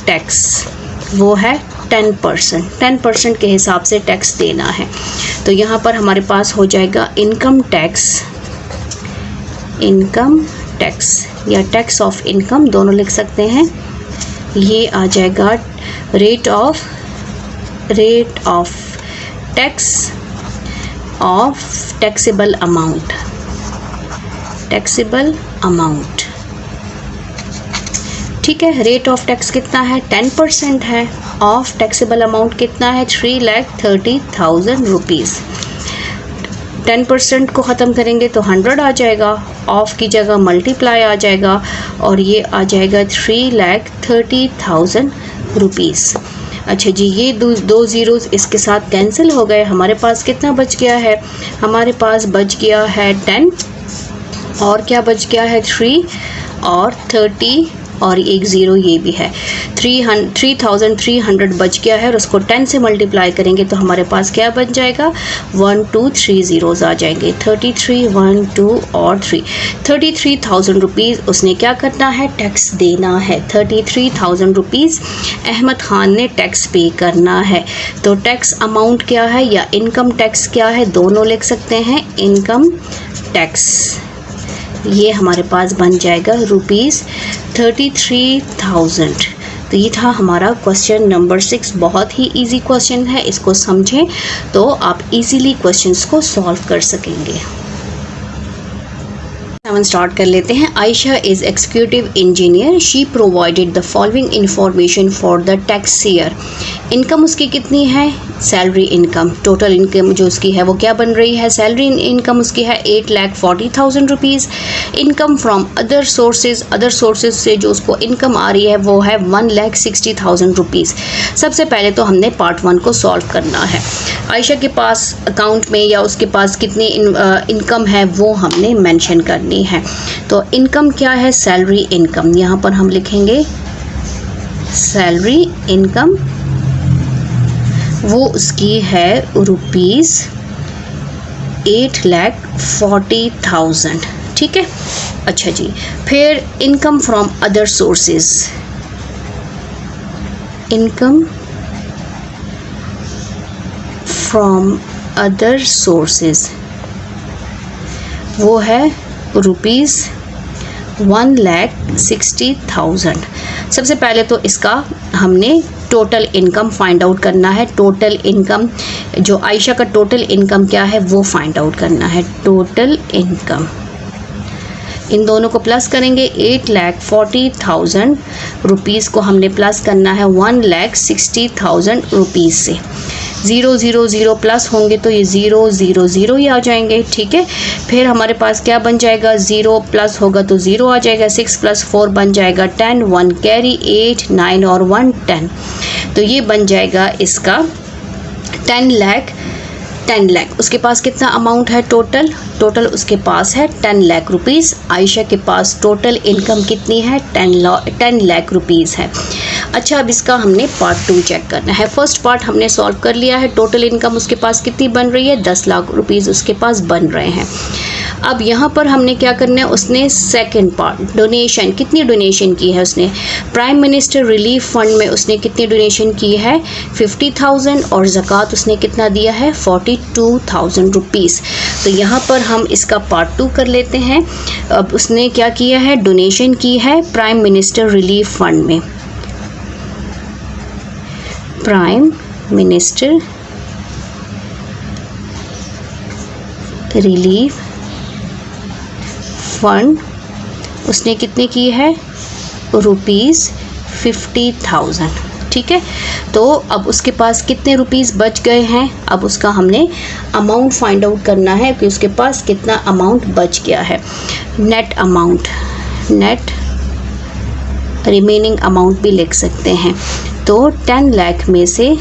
[SPEAKER 1] टैक्स वो है 10% के हिसाब से टैक्स देना है। तो यहाँ पर हमारे पास हो जाएगा इनकम टैक्स या टैक्स ऑफ इनकम, दोनों लिख सकते हैं। ये आ जाएगा rate of tax of taxable amount. ठीक है, रेट ऑफ टैक्स कितना है, 10% है। ऑफ टैक्सेबल अमाउंट कितना है, 3,30,000 रुपीज़। 10% को ख़त्म करेंगे तो 100 आ जाएगा, ऑफ की जगह मल्टीप्लाई आ जाएगा और ये आ जाएगा 3,30,000 रुपीज़। अच्छा जी, ये दो ज़ीरोज़ इसके साथ कैंसिल हो गए। हमारे पास कितना बच गया है? हमारे पास बच गया है 10 और क्या बच गया है 3 और 30 और एक ज़ीरो ये भी है। 3300 बच गया है और उसको 10 से मल्टीप्लाई करेंगे तो हमारे पास क्या बन जाएगा? 1 2 3 ज़ीरोज़ आ जाएंगे। 33 1 2 और 3 33,000 रुपीज़ उसने क्या करना है? टैक्स देना है। 33,000 रुपीज़ अहमद खान ने टैक्स पे करना है। तो टैक्स अमाउंट क्या है या इनकम टैक्स क्या है? दोनों लिख सकते हैं, इनकम टैक्स। ये हमारे पास बन जाएगा ₹33,000। तो ये था हमारा क्वेश्चन नंबर 6। बहुत ही इजी क्वेश्चन है, इसको समझें तो आप इजीली क्वेश्चंस को सॉल्व कर सकेंगे। स्टार्ट कर लेते हैं। Ayesha is executive engineer. She provided the following information for the tax year. Income उसकी कितनी है? Salary income. टोटल इनकम जो उसकी है वो क्या बन रही है? सैलरी इनकम उसकी है 8,40,000 rupees. Income from other sources से जो उसको इनकम आ रही है वो है 1,60,000 रुपीज़। सबसे पहले तो हमने पार्ट 1 को सॉल्व करना है। आयशा के पास अकाउंट में या उसके पास कितनी इनकम है वो हमने मेंशन करनी है। तो इनकम क्या है? Salary income. यहाँ पर हम लिखेंगे सैलरी इनकम, वो उसकी है ₹8,40,000। ठीक है। अच्छा जी, फिर income from other sources. Income from other sources वो है ₹1,60,000। सबसे पहले तो इसका हमने टोटल इनकम फाइंड आउट करना है। टोटल इनकम जो आयशा का टोटल इनकम क्या है वो फाइंड आउट करना है। टोटल इनकम इन दोनों को प्लस करेंगे। 8,40,000 रुपीज़ को हमने प्लस करना है 1,60,000 रुपीज़ से। 0 0 0 प्लस होंगे तो ये 0 0 0 ही आ जाएंगे। ठीक है। फिर हमारे पास क्या बन जाएगा? 0 प्लस होगा तो 0 आ जाएगा। 6 + 4 बन जाएगा 10, 1 कैरी, 8 9 और 1 10। तो ये बन जाएगा इसका 10 लाख। उसके पास कितना अमाउंट है? टोटल उसके पास है 10 लाख रुपीज़। आयशा के पास टोटल इनकम कितनी है? 10 लाख रुपीज़ है। अच्छा, अब इसका हमने पार्ट 2 चेक करना है। फर्स्ट पार्ट हमने सॉल्व कर लिया है। टोटल इनकम उसके पास कितनी बन रही है? 10 लाख रुपीज़ उसके पास बन रहे हैं। अब यहाँ पर हमने क्या करना है? उसने सेकंड पार्ट डोनेशन, कितनी डोनेशन की है उसने? प्राइम मिनिस्टर रिलीफ फंड में उसने कितनी डोनेशन की है? 50,000 और ज़कात उसने कितना दिया है? 42,000 रुपीज़। तो यहाँ पर हम इसका पार्ट 2 कर लेते हैं। अब उसने क्या किया है? डोनेशन की है प्राइम मिनिस्टर रिलीफ फंड में। प्राइम मिनिस्टर रिलीफ फंड उसने कितने की है? ₹50,000। ठीक है। तो अब उसके पास कितने रुपीस बच गए हैं? अब उसका हमने अमाउंट फाइंड आउट करना है कि उसके पास कितना अमाउंट बच गया है। Net amount, net remaining amount भी लिख सकते हैं। तो 10 लाख में से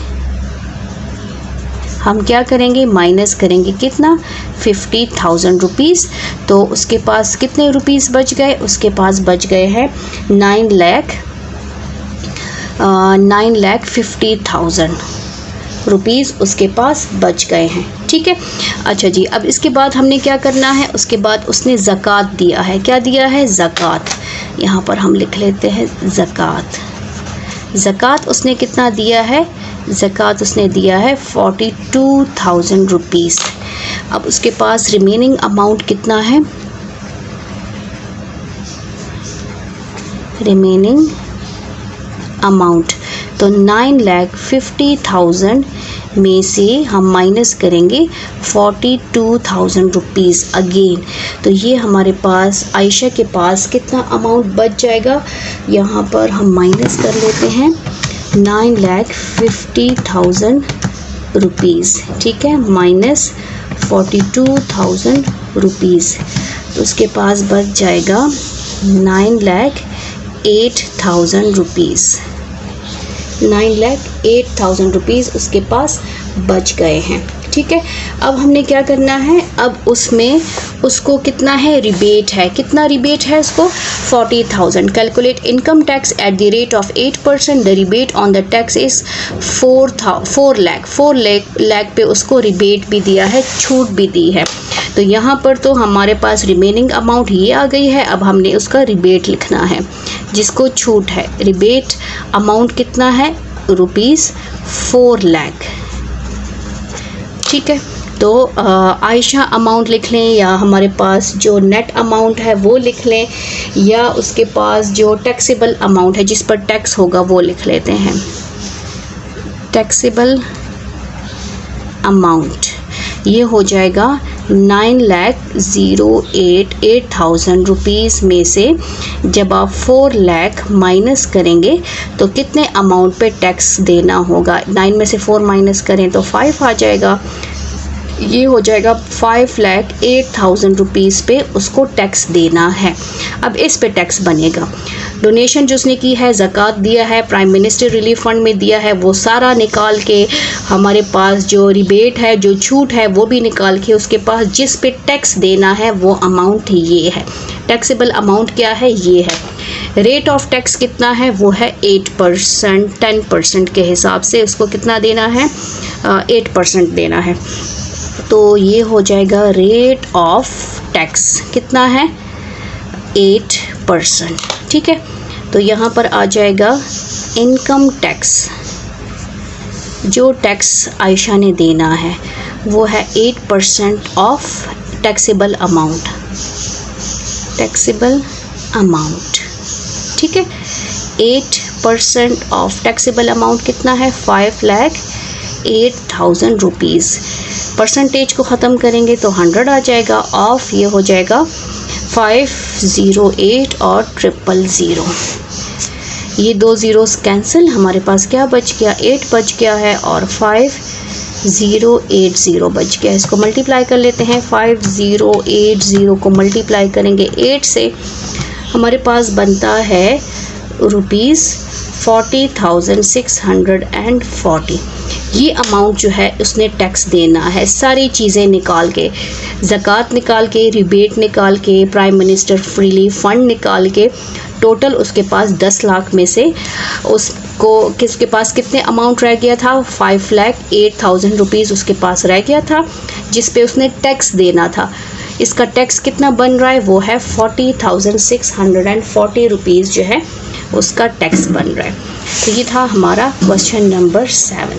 [SPEAKER 1] हम क्या करेंगे? माइनस करेंगे कितना? 50,000 रुपीज़। तो उसके पास कितने रुपीस बच गए? उसके पास बच गए हैं 9,50,000 रुपीज़ उसके पास बच गए हैं। ठीक है। अच्छा जी, अब इसके बाद हमने क्या करना है? उसके बाद उसने ज़कात दिया है। क्या दिया है? ज़कात। यहाँ पर हम लिख लेते हैं ज़कात। ज़कात उसने कितना दिया है? ज़कात उसने दिया है 42,000 रुपीज़। अब उसके पास रिमेनिंग अमाउंट कितना है? रिमेनिंग अमाउंट तो 9,50,000 में से हम माइनस करेंगे 42,000 रुपीज़ अगेन। तो ये हमारे पास आयशा के पास कितना अमाउंट बच जाएगा? यहाँ पर हम माइनस कर लेते हैं 9,50,000 रुपीज़। ठीक है, माइनस 42,000 रुपीज़। तो उसके पास बच जाएगा 9,08,000 रुपीज़। 9,08,000 रुपीज़ उसके पास बच गए हैं। ठीक है, अब हमने क्या करना है, अब उसमें उसको कितना है, रिबेट है, कितना रिबेट है उसको, 40,000। Calculate income tax at the rate of 8%, the rebate on the tax is 4 lakh पे उसको रिबेट भी दिया है, छूट भी दी है। तो यहाँ पर तो हमारे पास रिमेनिंग अमाउंट ये आ गई है। अब हमने उसका रिबेट लिखना है जिसको छूट है। रिबेट अमाउंट कितना है, ₹4 लाख। ठीक है, तो आयशा अमाउंट लिख लें, या हमारे पास जो नेट अमाउंट है वो लिख लें, या उसके पास जो टैक्सेबल अमाउंट है जिस पर टैक्स होगा वो लिख लेते हैं। टैक्सेबल अमाउंट ये हो जाएगा 9,08,000 रुपीज़ में से जब आप 4 लाख माइनस करेंगे तो कितने अमाउंट पे टैक्स देना होगा। 9 में से 4 माइनस करें तो 5 आ जाएगा। ये हो जाएगा 5,08,000 रुपीज़ पे उसको टैक्स देना है। अब इस पे टैक्स बनेगा। डोनेशन जो उसने की है, ज़कात दिया है, प्राइम मिनिस्टर रिलीफ फंड में दिया है, वो सारा निकाल के हमारे पास जो रिबेट है, जो छूट है वो भी निकाल के उसके पास जिस पे टैक्स देना है वो अमाउंट ये है। टैक्सेबल अमाउंट क्या है, ये है। रेट ऑफ टैक्स कितना है, वो है 8%। 10% के हिसाब से उसको कितना देना है, 8% देना है। तो ये हो जाएगा रेट ऑफ टैक्स कितना है, 8%। ठीक है, तो यहाँ पर आ जाएगा इनकम टैक्स। जो टैक्स आयशा ने देना है वो है 8% of taxable amount. Taxable amount, ठीक है, 8% ऑफ टैक्सेबल अमाउंट कितना है, 5,08,000 रुपीज़। परसेंटेज को ख़त्म करेंगे तो 100 आ जाएगा। ऑफ ये हो जाएगा 508 और 000। ये 2 ज़ीरोस कैंसिल, हमारे पास क्या बच गया, 8 बच गया है और 5080 बच गया। इसको मल्टीप्लाई कर लेते हैं। 5080 को मल्टीप्लाई करेंगे 8 से, हमारे पास बनता है ₹40,640। ये अमाउंट जो है उसने टैक्स देना है, सारी चीज़ें निकाल के, ज़कात निकाल के, रिबेट निकाल के, प्राइम मिनिस्टर रिलीफ फंड निकाल के, टोटल उसके पास 10 लाख में से उसको किसके पास कितने अमाउंट रह गया था, 5,08,000 रुपीज़ उसके पास रह गया था जिस पे उसने टैक्स देना था। इसका टैक्स कितना बन रहा है, वो है 40,640 रुपीज़ जो है उसका टैक्स बन रहा है। तो ये था हमारा क्वेश्चन नंबर 7।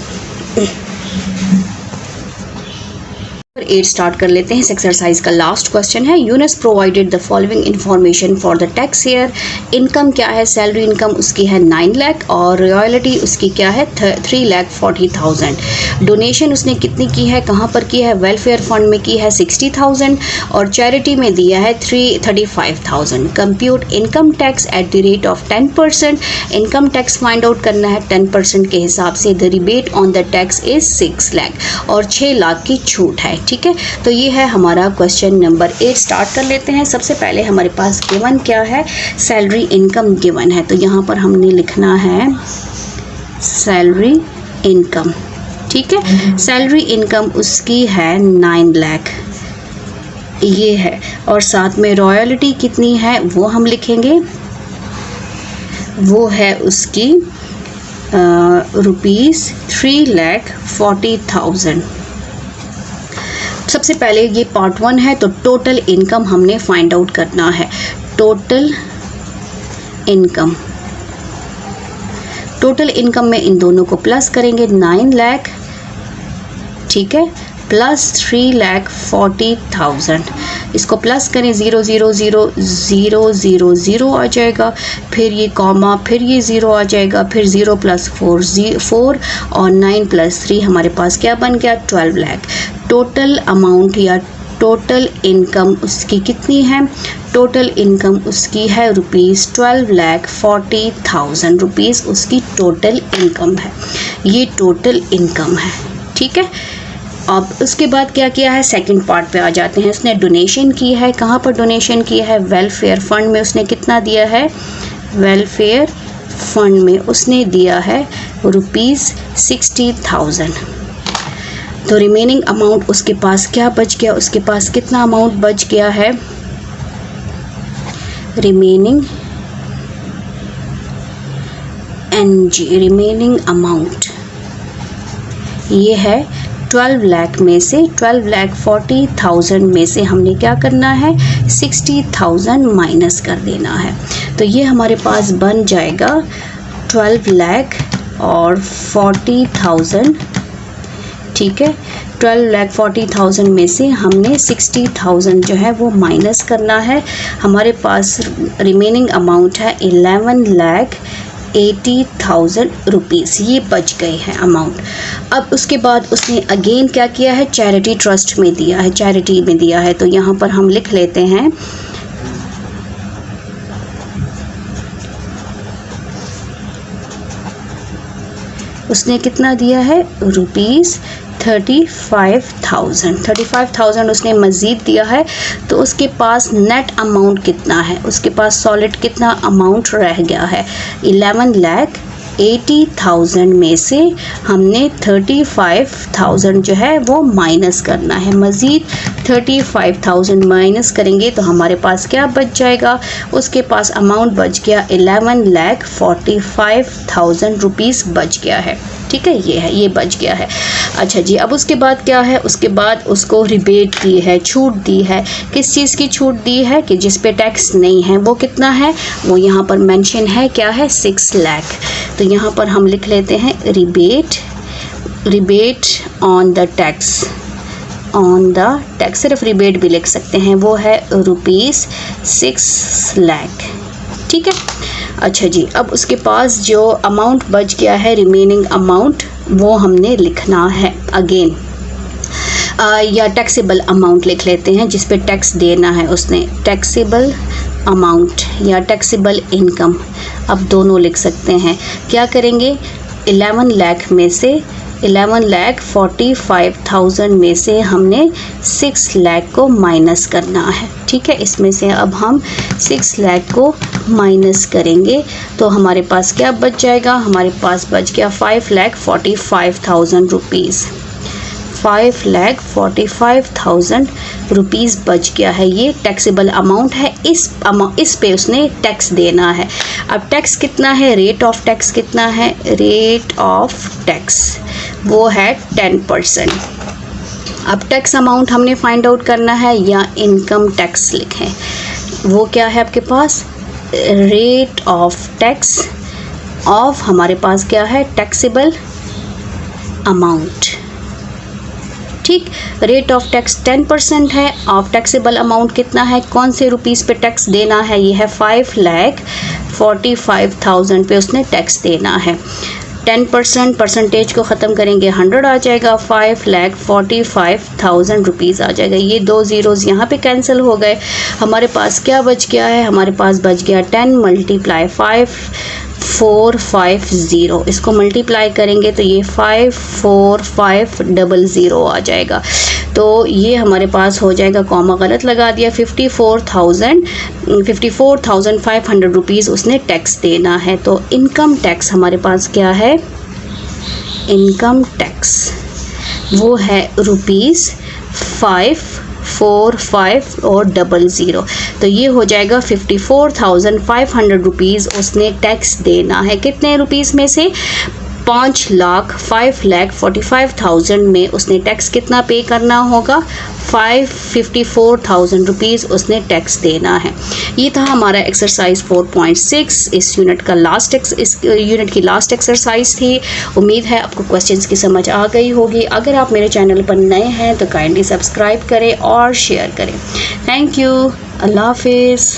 [SPEAKER 1] 8 स्टार्ट कर लेते हैं। इस एक्सरसाइज का लास्ट क्वेश्चन है, Younis provided the following information for the tax year. Income क्या है, सैलरी इनकम उसकी है 9 लाख और रॉयल्टी उसकी क्या है 3,40,000। डोनेशन उसने कितनी की है, कहाँ पर की है, वेलफेयर फंड में की है 60,000 और चैरिटी में दिया है 35,000। Compute income tax at the rate of 10%। Income tax find out करना है 10% के हिसाब से। The rebate on the tax is 6 lakh और 6 लाख की छूट है। ठीक है, तो ये है हमारा क्वेश्चन नंबर 8। स्टार्ट कर लेते हैं। सबसे पहले हमारे पास गिवन क्या है, सैलरी इनकम गिवन है, तो यहाँ पर हमने लिखना है सैलरी इनकम। ठीक है, सैलरी इनकम उसकी है 9 लाख, ये है, और साथ में रॉयल्टी कितनी है वो हम लिखेंगे, वो है उसकी ₹3,40,000। सबसे पहले ये पार्ट 1 है, तो टोटल इनकम हमने फाइंड आउट करना है। टोटल इनकम, टोटल इनकम में इन दोनों को प्लस करेंगे 9 लाख, ठीक है, प्लस 3,40,000। इसको प्लस करें 0,0,0,0,0 आ जाएगा, फिर ये कॉमा, फिर ये 0 आ जाएगा, फिर 0 + 4 और 9 + 3 हमारे पास क्या बन गया 12 लाख। टोटल अमाउंट या टोटल इनकम उसकी कितनी है, टोटल इनकम उसकी है ₹12,40,000 रुपीज़ उसकी टोटल इनकम है। ये टोटल इनकम है। ठीक है, अब उसके बाद क्या किया है, सेकंड पार्ट पे आ जाते हैं। उसने डोनेशन की है, कहाँ पर डोनेशन की है, वेलफेयर फंड में उसने कितना दिया है, वेलफेयर फंड में उसने दिया है ₹60,000। तो रिमेनिंग अमाउंट उसके पास क्या बच गया, उसके पास कितना अमाउंट बच गया है, रिमेनिंग रिमेनिंग अमाउंट ये है 12 लाख में से 12,40,000 में से हमने क्या करना है, 60,000 माइनस कर देना है। तो ये हमारे पास बन जाएगा 12,40,000, ठीक है। 12,40,000 में से हमने 60,000 जो है वो माइनस करना है। हमारे पास रिमेनिंग अमाउंट है 11,80,000 रुपीज़, ये बच गए हैं अमाउंट। अब उसके बाद उसने अगेन क्या किया है, चैरिटी ट्रस्ट में दिया है, चैरिटी में दिया है। तो यहाँ पर हम लिख लेते हैं उसने कितना दिया है, ₹35,000 उसने मज़ीद दिया है। तो उसके पास नेट अमाउंट कितना है, उसके पास सॉलिड कितना अमाउंट रह गया है, 11,80,000 में से हमने 35,000 जो है वो माइनस करना है। मज़ीद 35,000 माइनस करेंगे तो हमारे पास क्या बच जाएगा, उसके पास अमाउंट बच गया 11,45,000 रुपीज़ बच गया है, ठीक है। ये बच गया है। अच्छा जी, अब उसके बाद क्या है, उसके बाद उसको रिबेट दी है, छूट दी है। किस चीज़ की छूट दी है कि जिस पे टैक्स नहीं है, वो कितना है, वो यहाँ पर मेंशन है, क्या है, 6 लाख। तो यहाँ पर हम लिख लेते हैं रिबेट ऑन द टैक्स, सिर्फ रिबेट भी लिख सकते हैं, वो है ₹6 लाख, ठीक है। अच्छा जी, अब उसके पास जो अमाउंट बच गया है, रिमेनिंग अमाउंट, वो हमने लिखना है अगेन, या टैक्सेबल अमाउंट लिख लेते हैं जिस पे टैक्स देना है उसने, टैक्सेबल अमाउंट या टैक्सेबल इनकम, अब दोनों लिख सकते हैं। क्या करेंगे, 11 लाख में से 11,45,000 में से हमने 6 लाख को माइनस करना है, ठीक है। इसमें से अब हम 6 लाख को माइनस करेंगे तो हमारे पास क्या बच जाएगा, हमारे पास बच गया 5,45,000 रुपीज़, 5,45,000 रुपीज़ बच गया है। ये टैक्सेबल अमाउंट है, इस पे उसने टैक्स देना है। अब टैक्स कितना है, रेट ऑफ टैक्स कितना है, रेट ऑफ टैक्स वो है 10%। अब टैक्स अमाउंट हमने फाइंड आउट करना है या इनकम टैक्स लिखें, वो क्या है आपके पास, रेट ऑफ टैक्स ऑफ, हमारे पास क्या है, टैक्सेबल अमाउंट, ठीक। रेट ऑफ टैक्स 10% है, ऑफ टैक्सेबल अमाउंट कितना है, कौन से रुपीस पे टैक्स देना है, ये है 5,45,000 पे उसने टैक्स देना है। 10% परसेंटेज को ख़त्म करेंगे 100 आ जाएगा, 5,45,000 रुपीज़ आ जाएगा। ये 2 ज़ीरोज़ यहाँ पे कैंसिल हो गए, हमारे पास क्या बच गया है, हमारे पास बच गया 10 × 5,450, इसको मल्टीप्लाई करेंगे तो ये 5,45,000 आ जाएगा। तो ये हमारे पास हो जाएगा, कॉमा गलत लगा दिया, 54,500 रुपीज़ उसने टैक्स देना है। तो इनकम टैक्स हमारे पास क्या है, इनकम टैक्स वो है ₹5,450 तो ये हो जाएगा 54,500 रुपीज़ उसने टैक्स देना है। कितने रुपीज़ में से, 5,45,000 में उसने टैक्स कितना पे करना होगा, 554,000 रुपीज़ उसने टैक्स देना है। ये था हमारा एक्सरसाइज 4.6, इस यूनिट की लास्ट एक्सरसाइज थी। उम्मीद है आपको क्वेश्चंस की समझ आ गई होगी। अगर आप मेरे चैनल पर नए हैं तो काइंडली सब्सक्राइब करें और शेयर करें। थैंक यू, अल्लाह हाफिज़।